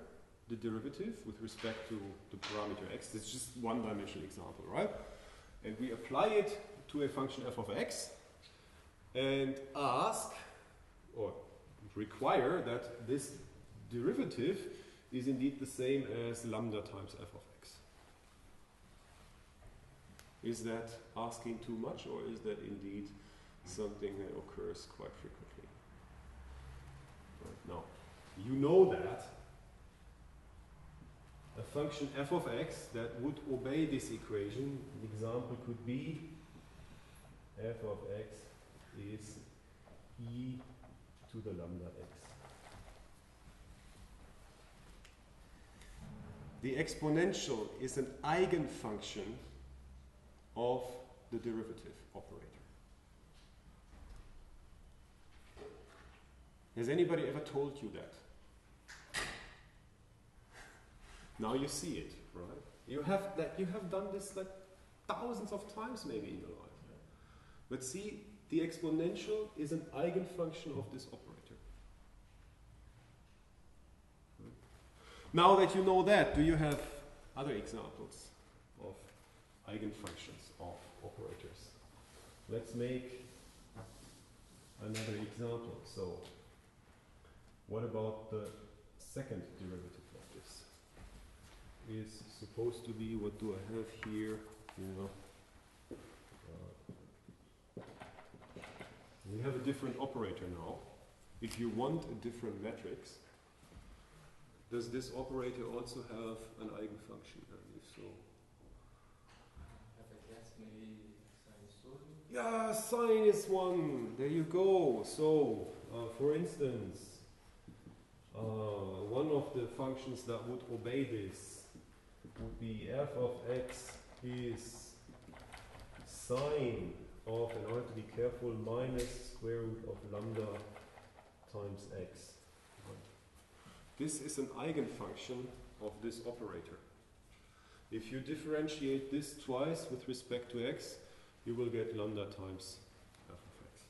the derivative with respect to the parameter x. This is just one-dimensional example, right? And we apply it to a function f of x and ask or require that this derivative is indeed the same as lambda times f of x. Is that asking too much, or is that indeed something that occurs quite frequently? Right, now, you know that a function f of x that would obey this equation, the example could be f of x is e to the lambda x. The exponential is an eigenfunction of the derivative operator. Has anybody ever told you that? Now you see it, right? You have done this like thousands of times maybe in your life. But see, the exponential is an eigenfunction of this operator. Now that you know that, do you have other examples of eigenfunctions of operators? Let's make another example. So, what about the second derivative of this? Is supposed to be, what do I have here? We have a different operator now. If you want a different matrix, does this operator also have an eigenfunction? And if so, Have a guess, maybe sinusoidal? yeah, sine is one. There you go. So, for instance, one of the functions that would obey this would be f of x is sine of, and I have to be careful, minus square root of lambda times x. This is an eigenfunction of this operator. If you differentiate this twice with respect to x, you will get lambda times f of x.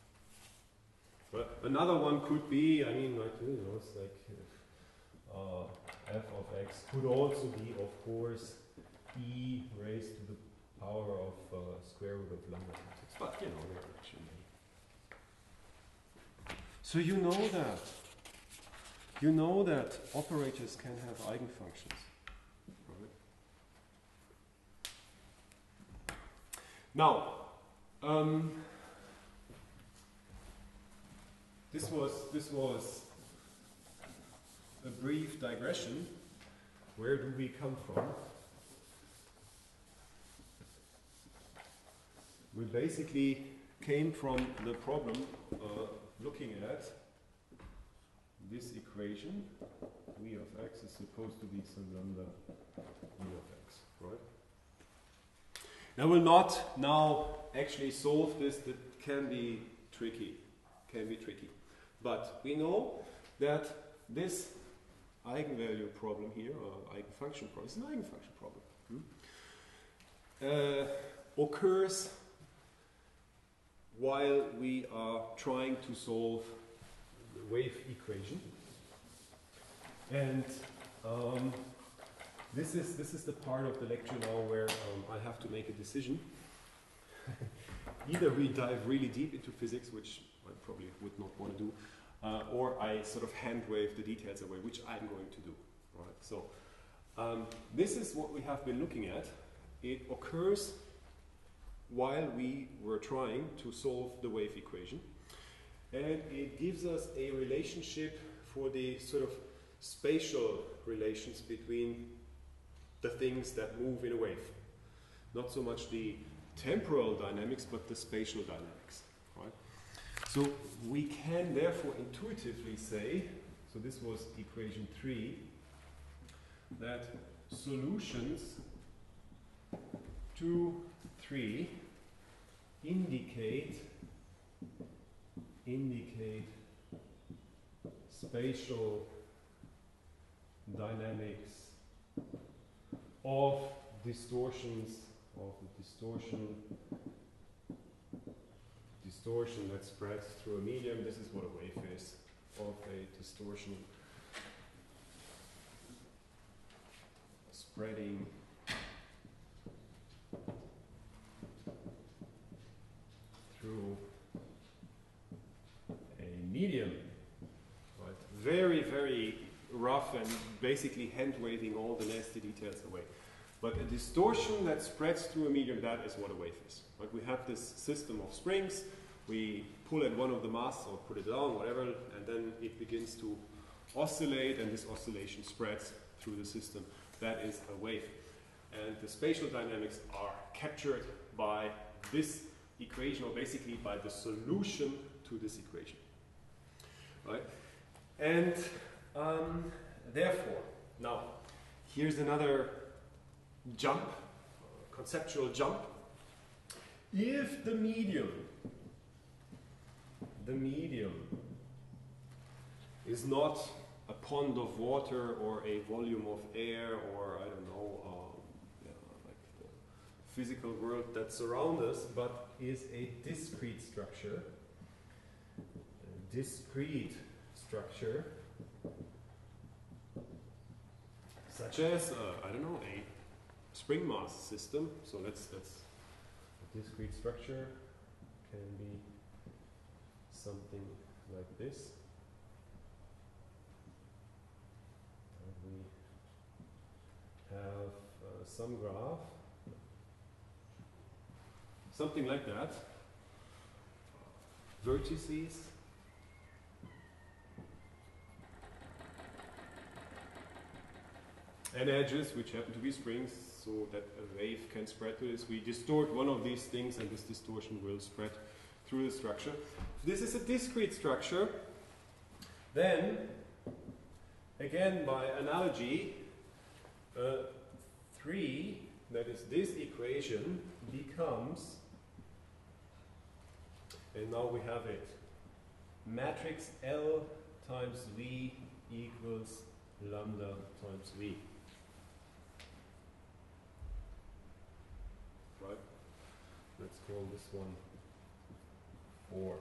But another one could be, I mean, like, it's like f of x could also be, of course, e raised to the power of square root of lambda times x. But they're actually. So you know that operators can have eigenfunctions. Right? Now, this was a brief digression. Where do we come from? We basically came from the problem looking at this equation. V of x is supposed to be some lambda v of x, right? I will not now actually solve this. That can be tricky. But we know that this eigenvalue problem here, or eigenfunction problem, is an eigenfunction problem. Occurs while we are trying to solve the wave equation. And this is the part of the lecture now where I have to make a decision. Either we dive really deep into physics, which I probably would not want to do, or I sort of hand wave the details away, which I'm going to do. Right? So this is what we have been looking at. It occurs while we were trying to solve the wave equation. And it gives us a relationship for the sort of spatial relations between the things that move in a wave. Not so much the temporal dynamics, but the spatial dynamics. Right? So we can therefore intuitively say, so this was equation 3, that solutions 2, 3 indicate spatial dynamics of distortions, of the distortion that spreads through a medium. This is what a wave is, of a distortion spreading through a medium. Right? Very, very rough and basically hand-waving all the nasty details away. But a distortion that spreads through a medium, that is what a wave is. Right? We have this system of springs, we pull at one of the masts or put it down, whatever, and then it begins to oscillate, and this oscillation spreads through the system. That is a wave. And the spatial dynamics are captured by this equation, or basically by the solution to this equation. Right? And therefore, now, here's another jump, conceptual jump. If the medium is not a pond of water or a volume of air, or I don't know, like the physical world that surrounds us, but is a discrete structure. A discrete structure, such as, I don't know, a spring mass system. So that's a discrete structure can be something like this. And we have some graph, something like that, vertices, and edges which happen to be springs, so that a wave can spread to this. We distort one of these things and this distortion will spread through the structure. If this is a discrete structure, then again by analogy, 3, that is this equation, becomes, and now we have it, matrix L times V equals lambda times V. Right? Let's call this one 4.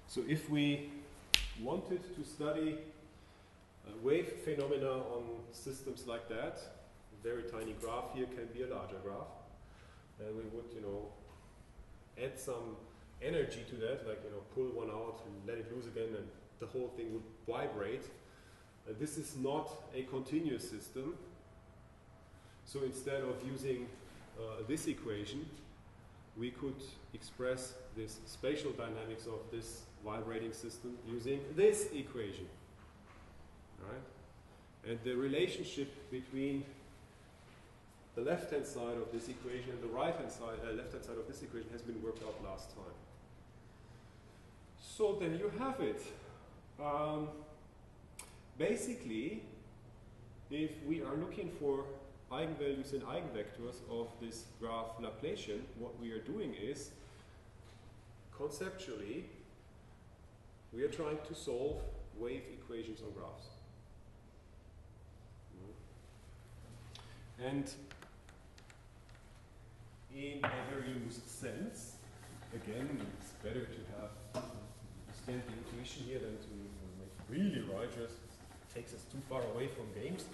So if we wanted to study wave phenomena on systems like that, a very tiny graph here can be a larger graph, and we would, add some energy to that, like, pull one out and let it loose again, and the whole thing would vibrate. This is not a continuous system, so instead of using this equation, we could express this spatial dynamics of this vibrating system using this equation, right? And the relationship between the left-hand side of this equation and the right-hand side, left-hand side of this equation has been worked out last time. So then you have it. Basically, if we are looking for eigenvalues and eigenvectors of this graph Laplacian, what we are doing is, conceptually, we are trying to solve wave equations on graphs. And in a very loose sense, again, it's better to have understand the intuition here than to make really right, just takes us too far away from games.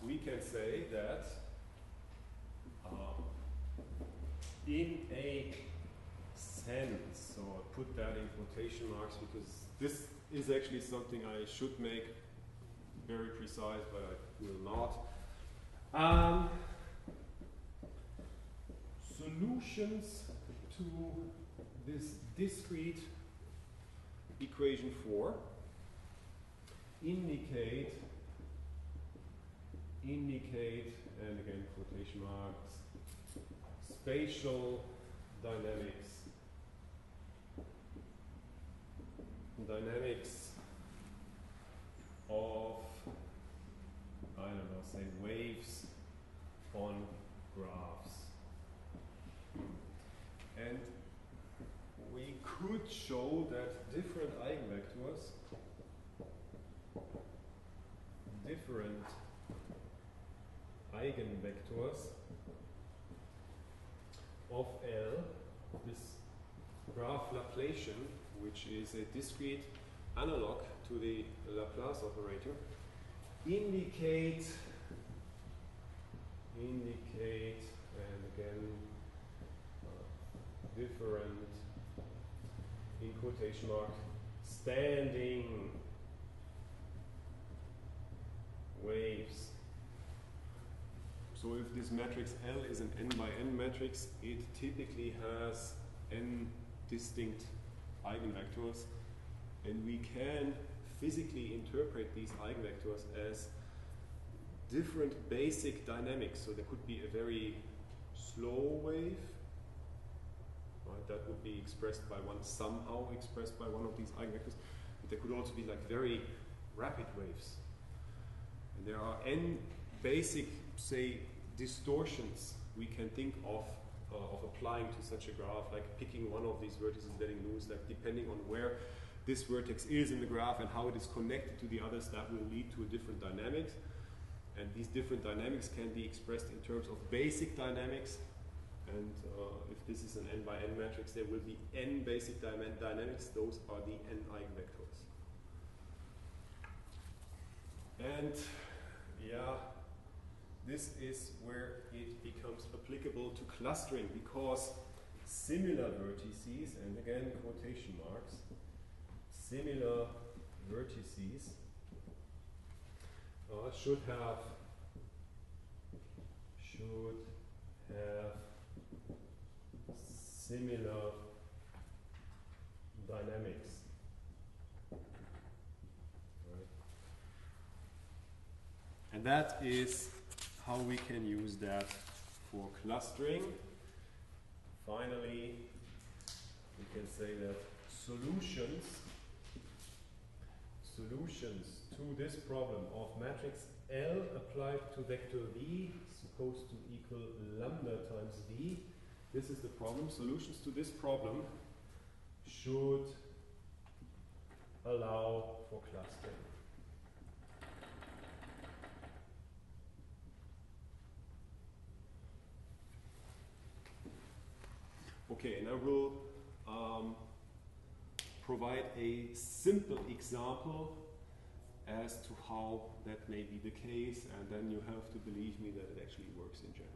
We can say that in a sense, so I put that in quotation marks because this is actually something I should make very precise, but I will not. Solutions to this discrete equation 4 indicate, and again quotation marks, spatial dynamics of, I don't know, say waves on graphs. And we could show that different eigenvectors of L, this graph Laplacian, which is a discrete analog to the Laplace operator, indicate, and again, different, in quotation mark, standing waves. So if this matrix L is an n by n matrix, it typically has n distinct eigenvectors, and we can physically interpret these eigenvectors as different basic dynamics. So there could be a very slow wave, right, that would be expressed by one, somehow expressed by one of these eigenvectors, but there could also be like very rapid waves. And there are n basic, say, distortions we can think of of applying to such a graph, like picking one of these vertices, letting loose, like depending on where this vertex is in the graph and how it is connected to the others, that will lead to a different dynamics. And these different dynamics can be expressed in terms of basic dynamics. And if this is an n by n matrix, there will be n basic dynamics. Those are the n eigenvectors. And yeah, this is where it becomes applicable to clustering, because similar vertices, and again quotation marks, similar vertices should have similar dynamics. Right. And that is how we can use that for clustering. Finally, we can say that solutions to this problem of matrix L applied to vector V is supposed to equal lambda times V. This is the problem. Solutions to this problem should allow for clustering. Okay, and I will provide a simple example as to how that may be the case, and then you have to believe me that it actually works in general.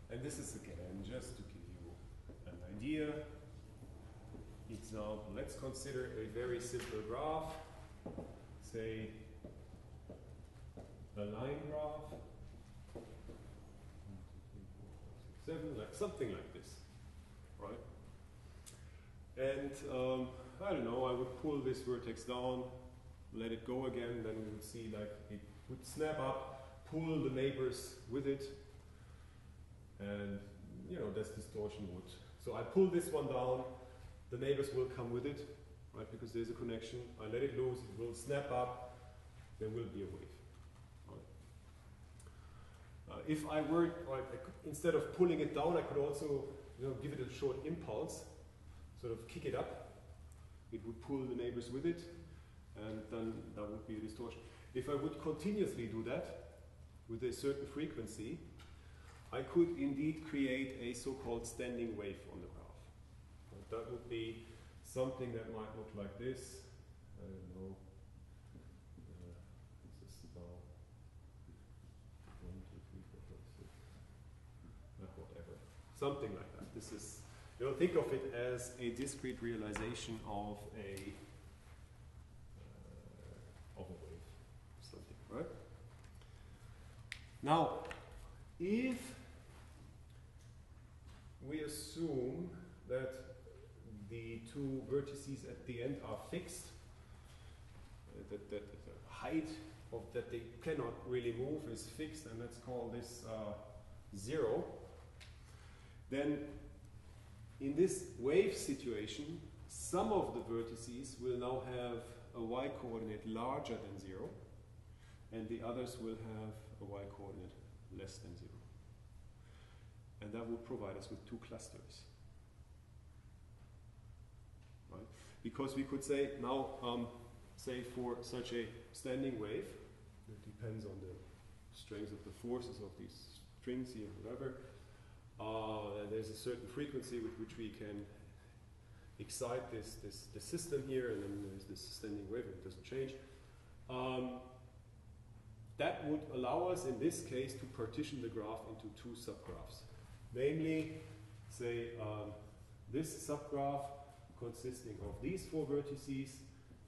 And this is again just to give you an idea. Example, let's consider a very simple graph, say a line graph, 1, 2, 3, 4, 5, 6, 7, like something like this, right? And I don't know, I would pull this vertex down, let it go again, then we would see like it would snap up, pull the neighbors with it. And, you know, this distortion would. So I pull this one down, the neighbors will come with it, right, because there's a connection. I let it loose, it will snap up, there will be a wave. Right. If I were, instead of pulling it down, I could also, you know, give it a short impulse, sort of kick it up. It would pull the neighbors with it, and then that would be a distortion. If I would continuously do that with a certain frequency, I could indeed create a so-called standing wave on the graph. That would be something that might look like this. I don't know. This is about 1, 2, 3, 4, 5, 6. Whatever. Something like that. This is, you know, think of it as a discrete realization of a wave. Something, right? Now, if we assume that the two vertices at the end are fixed, that the height of that they cannot really move is fixed, and let's call this 0, then in this wave situation, some of the vertices will now have a y-coordinate larger than 0, and the others will have a y-coordinate less than 0. And that will provide us with two clusters. Right? Because we could say now, say for such a standing wave, it depends on the strength of the forces of these strings here, whatever, there's a certain frequency with which we can excite this system here, and then there's this standing wave, and it doesn't change. That would allow us, in this case, to partition the graph into two subgraphs. Namely, say, this subgraph consisting of these 4 vertices,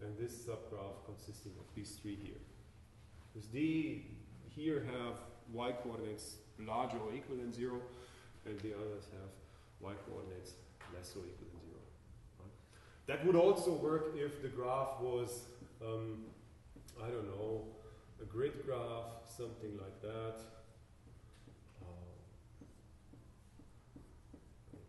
and this subgraph consisting of these 3 here. Because here have y-coordinates larger or equal than 0, and the others have y-coordinates less or equal than 0. Right? That would also work if the graph was, I don't know, a grid graph, something like that.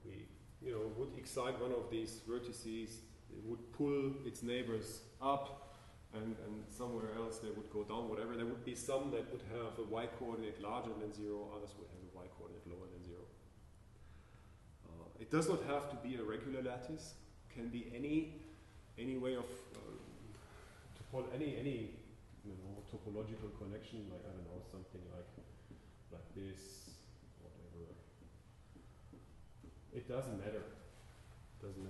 We, would excite one of these vertices, it would pull its neighbors up, and somewhere else they would go down, whatever. There would be some that would have a y-coordinate larger than 0, others would have a y-coordinate lower than 0. It does not have to be a regular lattice. Can be any way of any topological connection, like, I don't know, something like this, whatever. It doesn't matter.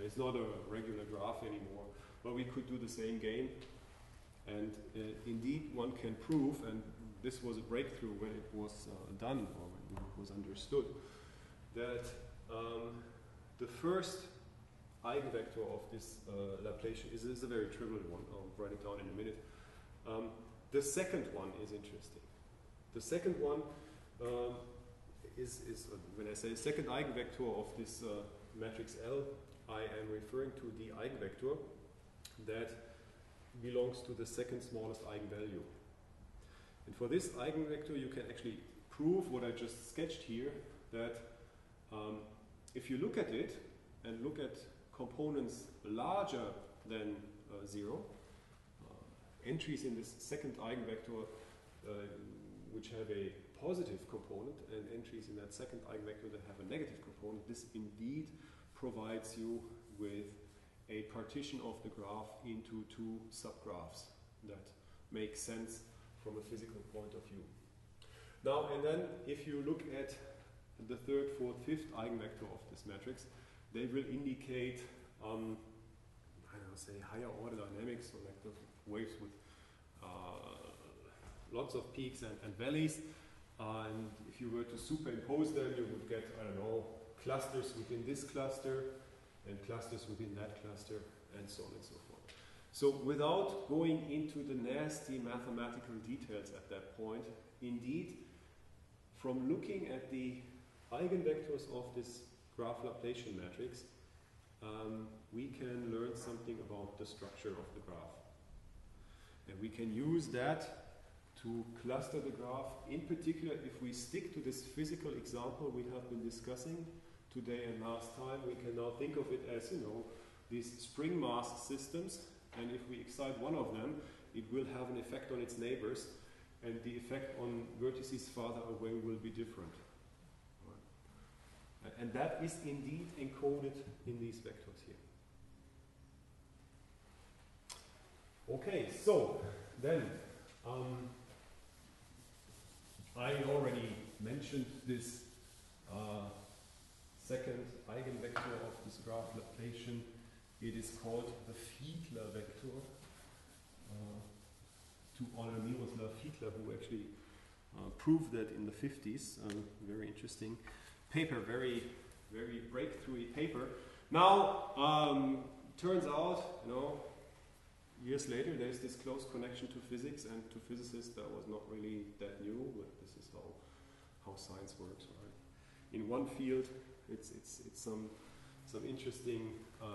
It's not a regular graph anymore. But we could do the same game. And indeed, one can prove, and this was a breakthrough when it was done, or when it was understood, that the first eigenvector of this Laplacian is a very trivial one. I'll write it down in a minute. The second one is interesting. The second one is when I say second eigenvector of this matrix L, I am referring to the eigenvector that belongs to the second smallest eigenvalue. And for this eigenvector, you can actually prove what I just sketched here, that if you look at it and look at components larger than 0, entries in this second eigenvector which have a positive component, and entries in that second eigenvector that have a negative component, this indeed provides you with a partition of the graph into two subgraphs that make sense from a physical point of view. Now, and then if you look at the third, fourth, fifth eigenvector of this matrix, they will indicate, I don't know, say higher order dynamics, so like the waves with lots of peaks and valleys. And if you were to superimpose them, you would get, I don't know, clusters within this cluster and clusters within that cluster, and so on and so forth. So without going into the nasty mathematical details at that point, indeed, from looking at the eigenvectors of this graph Laplacian matrix, we can learn something about the structure of the graph. And we can use that to cluster the graph. In particular, if we stick to this physical example we have been discussing today and last time, we can now think of it as, these spring mass systems, and if we excite one of them, it will have an effect on its neighbors, and the effect on vertices farther away will be different. Right. And that is indeed encoded in these vectors here. Okay, so then I already mentioned this second eigenvector of this graph Laplacian. It is called the Fiedler vector, to honor Miroslav Fiedler, who actually proved that in the 50s. Very interesting paper, very, very breakthrough paper. Now, turns out, years later, there's this close connection to physics, and to physicists that was not really that new, but this is how science works, right? In one field, it's some interesting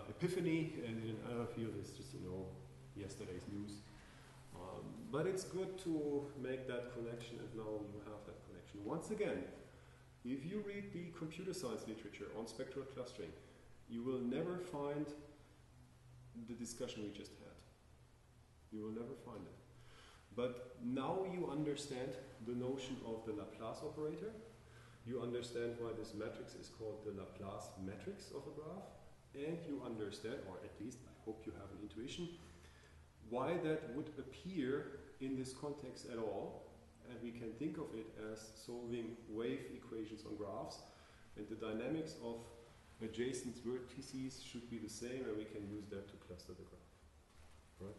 epiphany, and in another field, it's just yesterday's news. But it's good to make that connection, and now you have that connection. Once again, if you read the computer science literature on spectral clustering, you will never find the discussion we just had. You will never find it. But now you understand the notion of the Laplace operator. You understand why this matrix is called the Laplace matrix of a graph. And you understand, or at least I hope you have an intuition, why that would appear in this context at all. And we can think of it as solving wave equations on graphs. And the dynamics of adjacent vertices should be the same, and we can use that to cluster the graph. Right?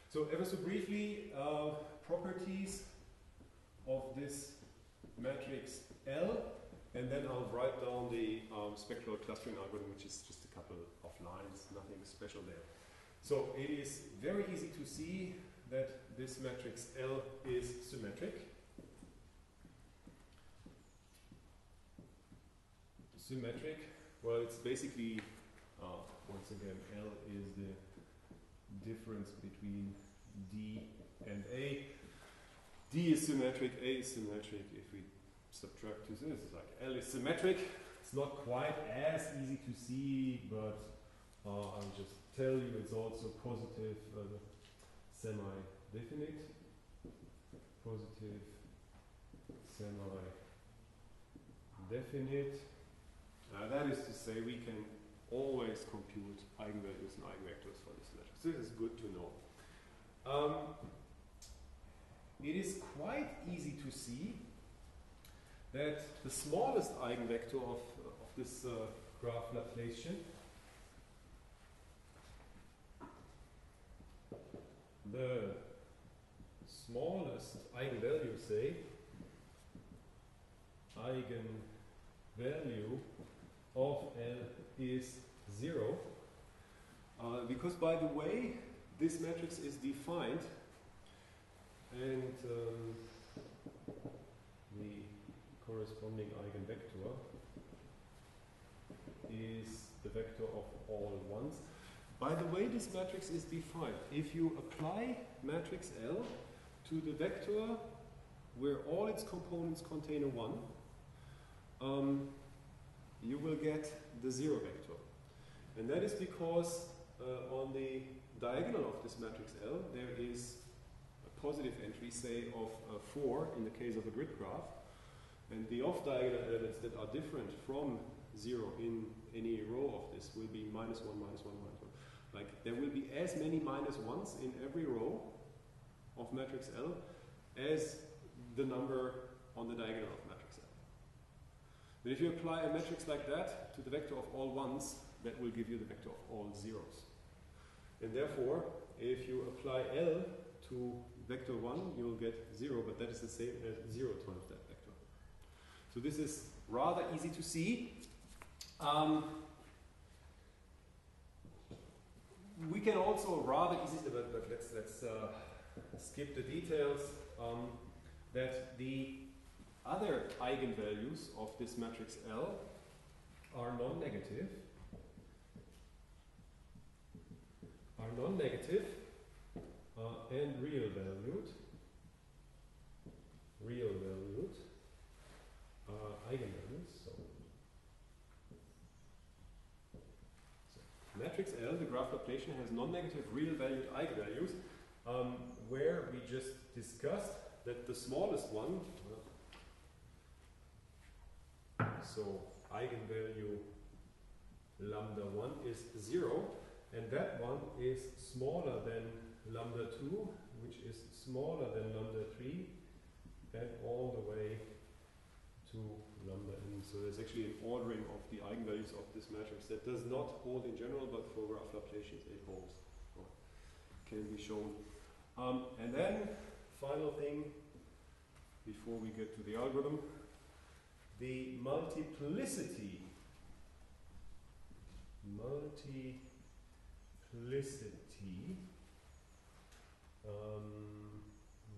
So ever so briefly, properties of this matrix L, and then I'll write down the spectral clustering algorithm, which is just a couple of lines, nothing special there. So it is very easy to see that this matrix L is symmetric. Symmetric, well, it's basically once again, L is the difference between D and A. D is symmetric, A is symmetric. If we subtract to this, it's like L is symmetric. It's not quite as easy to see, but I'll just tell you it's also positive, semi-definite. Positive, semi-definite. That is to say, we can always compute eigenvalues and eigenvectors for this matrix. This is good to know. It is quite easy to see that the smallest eigenvector of this graph Laplacian, the smallest eigenvalue, say, eigenvalue of L is 0, because by the way this matrix is defined, and the corresponding eigenvector is the vector of all ones. By the way this matrix is defined, if you apply matrix L to the vector where all its components contain a 1, you will get the 0 vector. And that is because on the diagonal of this matrix L there is a positive entry, say, of 4 in the case of a grid graph, and the off-diagonal elements that are different from 0 in any row of this will be -1, -1, -1, -1. Like, there will be as many -1s in every row of matrix L as the number on the diagonal of matrix L. But if you apply a matrix like that to the vector of all 1s, that will give you the vector of all 0s. And therefore, if you apply L to vector 1, you will get 0, but that is the same as 0 times that vector. So this is rather easy to see. We can also rather easily, but let's skip the details, that the other eigenvalues of this matrix L are non-negative, and real valued eigenvalues. So matrix L, the graph Laplacian, has non-negative real valued eigenvalues, where we just discussed that the smallest one, so eigenvalue lambda 1 is 0, and that one is smaller than lambda 2, which is smaller than lambda 3, and all the way to lambda n. So there's actually an ordering of the eigenvalues of this matrix that does not hold in general, but for graph Laplacians it holds, or can be shown. And then, final thing, before we get to the algorithm, the multiplicity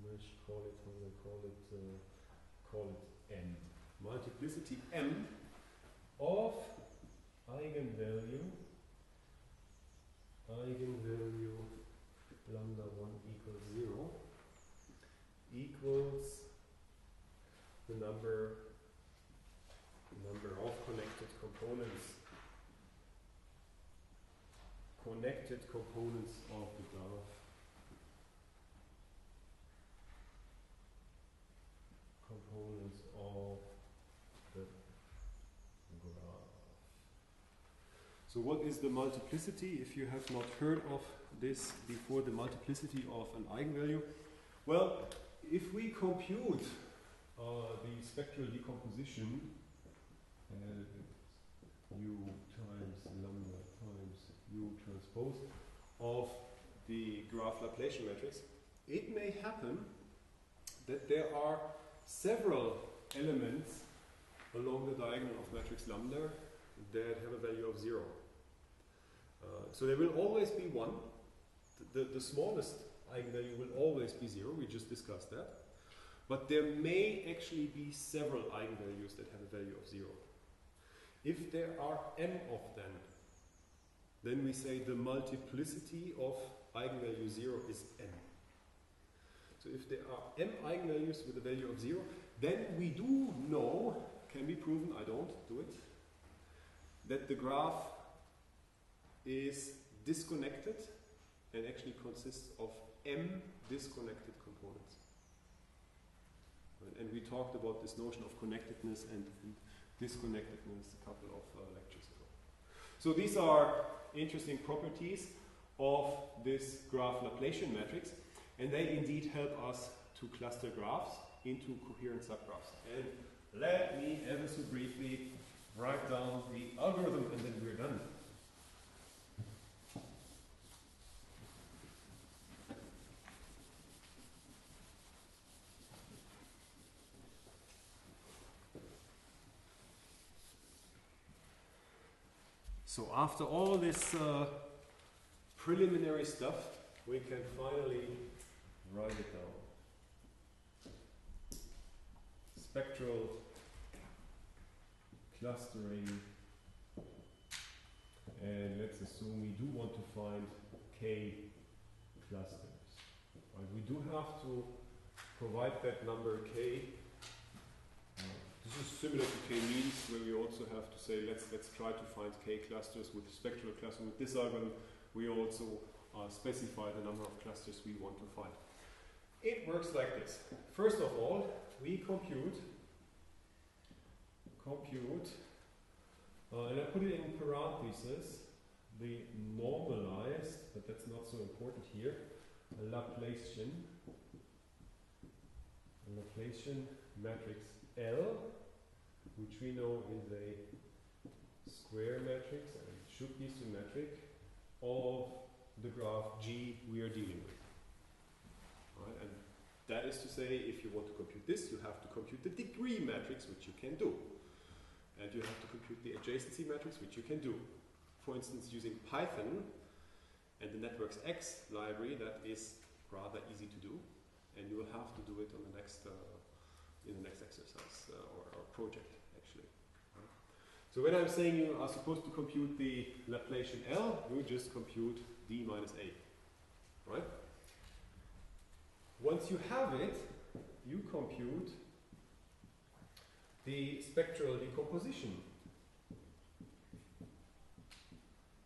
let's call it M. Multiplicity M of eigenvalue lambda 1 equals 0 equals the number of connected components of the graph. Components of the graph. So what is the multiplicity? If you have not heard of this before, the multiplicity of an eigenvalue. Well, if we compute the spectral decomposition, U times lambda times U transpose of the graph Laplacian matrix, it may happen that there are several elements along the diagonal of matrix lambda that have a value of 0. So there will always be one. The smallest eigenvalue will always be 0, we just discussed that. But there may actually be several eigenvalues that have a value of 0. If there are m of them, then we say the multiplicity of eigenvalue 0 is m. So if there are m eigenvalues with a value of 0, then we do know, can be proven, I don't do it, that the graph is disconnected and actually consists of m disconnected components. And we talked about this notion of connectedness and disconnectedness a couple of lectures ago. So these are interesting properties of this graph Laplacian matrix, and they indeed help us to cluster graphs into coherent subgraphs. And let me ever so briefly write down the algorithm and then we're done. So after all this preliminary stuff, we can finally write it down. Spectral clustering, and let's assume we do want to find k clusters. Right? We do have to provide that number k. This is similar to k-means, where we also have to say, let's try to find k clusters with spectral clustering. With this algorithm, we also specify the number of clusters we want to find. It works like this. First of all, we compute, and I put it in parentheses, the normalized, but that's not so important here, Laplacian matrix L, which we know is a square matrix, and it should be symmetric, of the graph G we are dealing with. Right? And that is to say, if you want to compute this, you have to compute the degree matrix, which you can do. And you have to compute the adjacency matrix, which you can do. For instance, using Python and the networks X library, that is rather easy to do. And you will have to do it on the next, in the next exercise or project, actually. Right? So when I'm saying you are supposed to compute the Laplacian L, you just compute d minus a. Right? Once you have it, you compute the spectral decomposition.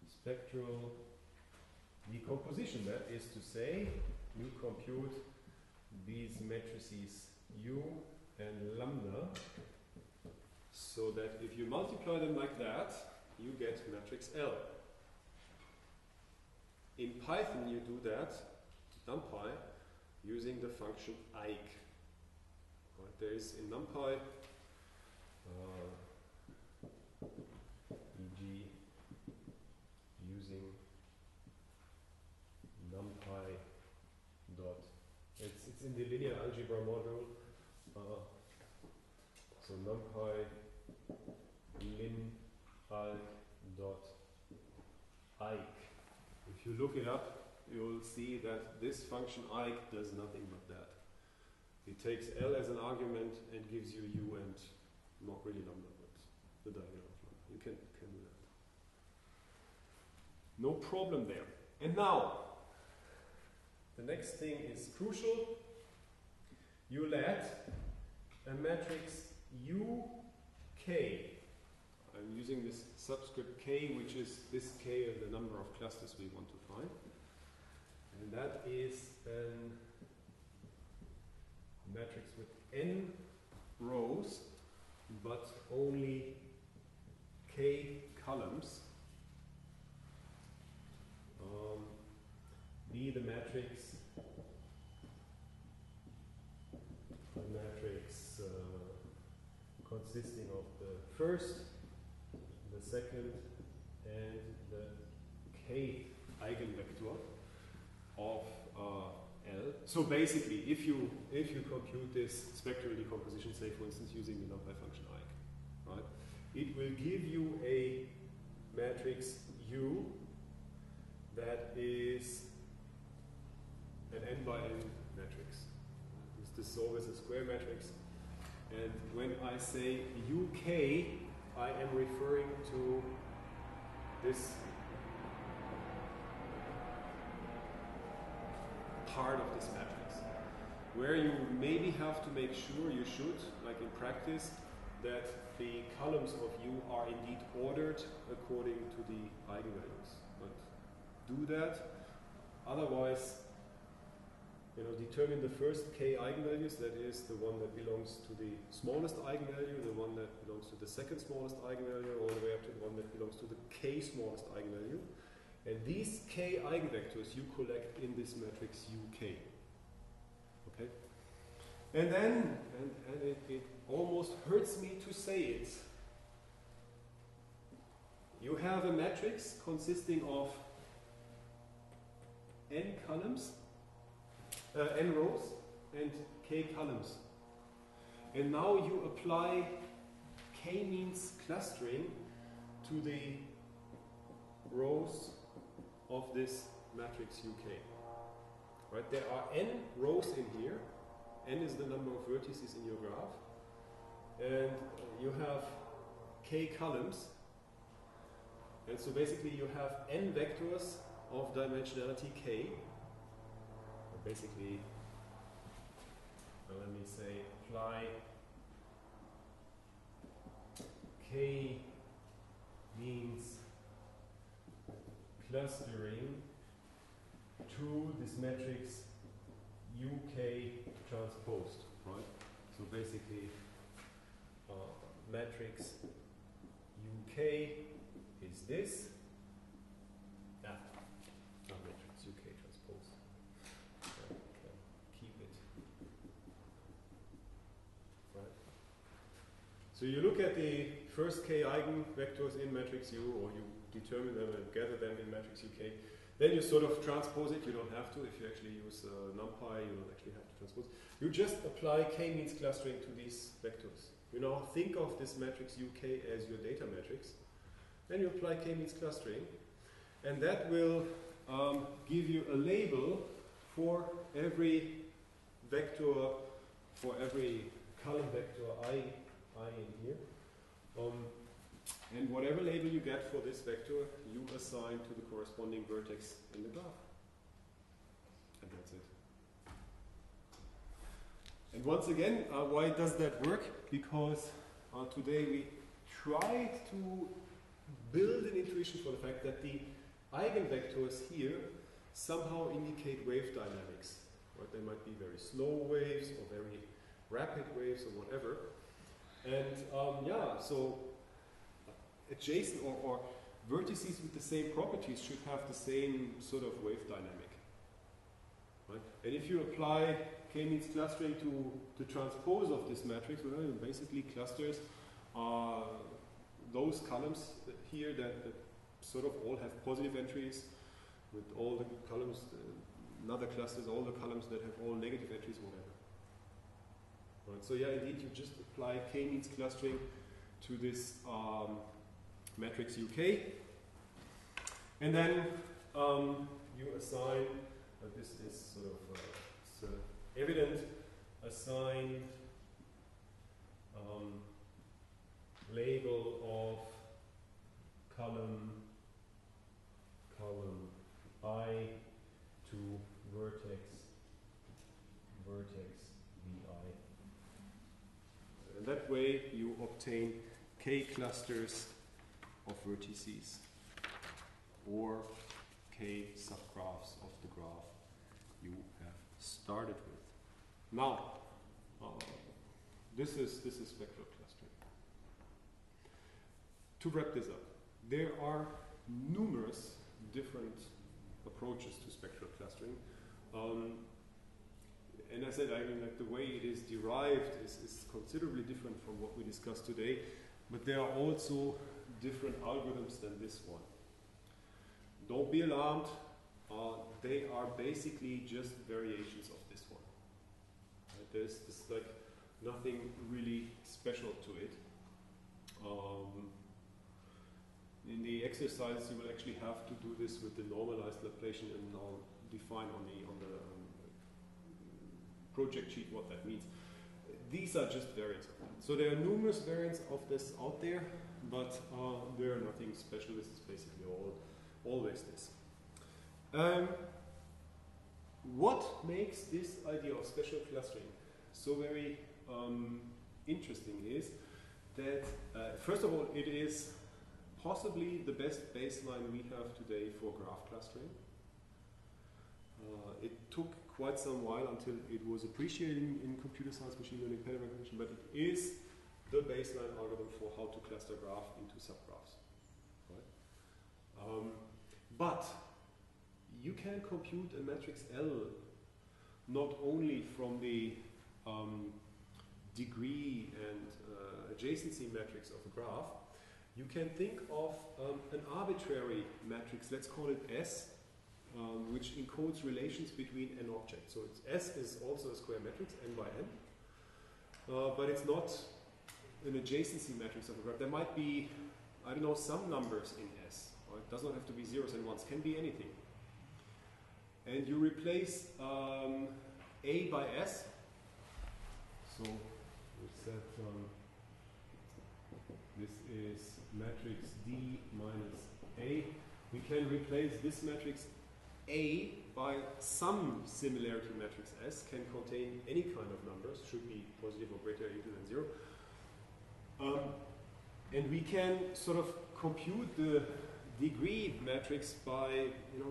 Spectral decomposition, that is to say, you compute these matrices U and lambda, so that if you multiply them like that, you get matrix L. In Python, you do that, NumPy, using the function Eigen. Right, there is in NumPy, e.g. using NumPy dot. It's in the linear algebra module. So NumPy lin alg dot Eig. If you look it up, you will see that this function Eig does nothing but that. It takes L as an argument and gives you U and not really lambda, but the diagonal of lambda. You can do that. No problem there. And now, the next thing is crucial. You let a matrix UK. I'm using this subscript k, which is this k of the number of clusters we want to find. And that is a matrix with n rows, but only k columns. Be the matrix consisting of the first, the second, and the kth eigenvector of L. So basically, if you compute this spectral decomposition, say for instance using the NumPy function Eig, right, it will give you a matrix U that is an n by n matrix. This is always a square matrix. And when I say UK, I am referring to this part of this matrix, where you maybe have to make sure, you should, like in practice, that the columns of U are indeed ordered according to the eigenvalues. But do that, otherwise, determine the first k eigenvalues, that is the one that belongs to the smallest eigenvalue, the one that belongs to the second smallest eigenvalue, all the way up to the one that belongs to the k smallest eigenvalue. And these k eigenvectors you collect in this matrix UK. Okay? And then, and it almost hurts me to say it, you have a matrix consisting of n columns, n rows and k columns. And now you apply k-means clustering to the rows of this matrix UK. Right? There are n rows in here. N is the number of vertices in your graph. And you have k columns. And so basically you have n vectors of dimensionality k. Basically, let me say, apply k means clustering to this matrix UK transposed, right? So basically, matrix UK is this. Not matrix UK transposed. Keep it. Right. So you look at the first k eigenvectors in matrix U, or you determine them and gather them in matrix UK. Then you sort of transpose it. You don't have to. If you actually use NumPy, you don't actually have to transpose. You just apply k-means clustering to these vectors. Think of this matrix UK as your data matrix. Then you apply k-means clustering, and that will give you a label for every vector, for every column vector I in here. And whatever label you get for this vector, you assign to the corresponding vertex in the graph. And that's it. And once again, why does that work? Because today we tried to build an intuition for the fact that the eigenvectors here somehow indicate wave dynamics. Right? They might be very slow waves or very rapid waves or whatever. And so adjacent or vertices with the same properties should have the same sort of wave dynamic. Right? And if you apply k-means clustering to the transpose of this matrix, well, it basically clusters those columns here that sort of all have positive entries, with all the columns, another clusters, all the columns that have all negative entries, whatever. Right, so yeah, indeed, you just apply k-means clustering to this matrix UK, and then you assign, this is sort of evident, assign label of column I to vertex VI. And that way you obtain k clusters of vertices or k subgraphs of the graph you have started with. Now, this is spectral clustering. To wrap this up, there are numerous different approaches to spectral clustering. And I said, like the way it is derived is considerably different from what we discussed today, but there are also different algorithms than this one. Don't be alarmed, they are basically just variations of this one. Right? There's like nothing really special to it. In the exercise, you will actually have to do this with the normalized Laplacian, and I'll define on the project sheet what that means. These are just variants of that. So there are numerous variants of this out there, but there are nothing special. This is basically always this. what makes this idea of special clustering so very interesting is that, first of all, it is possibly the best baseline we have today for graph clustering. It took quite some while until it was appreciated in computer science, machine learning, pattern recognition, but it is the baseline algorithm for how to cluster graph into subgraphs. Right? But you can compute a matrix L not only from the degree and adjacency matrix of a graph. You can think of an arbitrary matrix, let's call it S, which encodes relations between n objects. So S is also a square matrix, n by n, but it's not an adjacency matrix of a graph. There might be, I don't know, some numbers in S. Or it does not have to be zeros and ones, can be anything. And you replace A by S. So we said this is matrix D minus A. We can replace this matrix A by some similarity matrix S, can contain any kind of numbers, should be positive or greater or equal than 0. And we can sort of compute the degree matrix by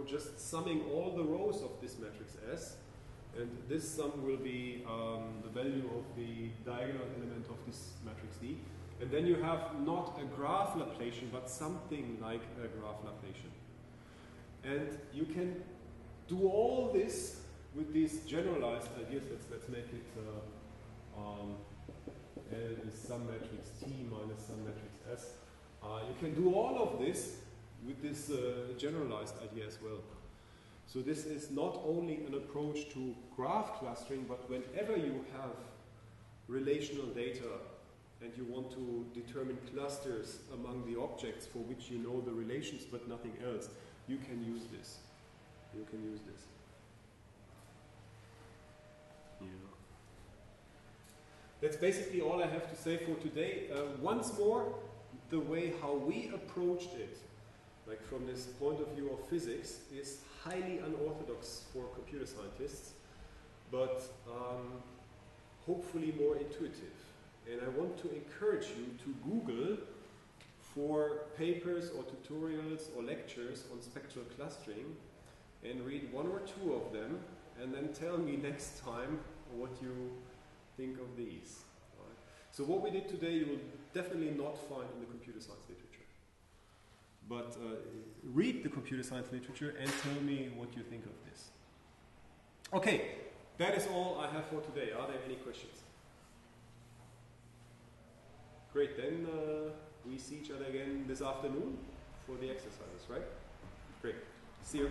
just summing all the rows of this matrix S. And this sum will be the value of the diagonal element of this matrix D. And then you have not a graph Laplacian, but something like a graph Laplacian. And you can do all this with these generalized ideas. Let's make it L is some matrix T minus some matrix S. You can do all of this with this generalized idea as well. So this is not only an approach to graph clustering, but whenever you have relational data and you want to determine clusters among the objects for which you know the relations but nothing else, you can use this. You can use this. Yeah. That's basically all I have to say for today. Once more, the way how we approached it, like from this point of view of physics, is highly unorthodox for computer scientists, but hopefully more intuitive. And I want to encourage you to Google for papers or tutorials or lectures on spectral clustering and read one or two of them and then tell me next time what you think of these. Right? So what we did today you will definitely not find in the computer science literature. But read the computer science literature and tell me what you think of this. Okay, that is all I have for today. Are there any questions? Great, then we see each other again this afternoon for the exercises, right? Great. See you.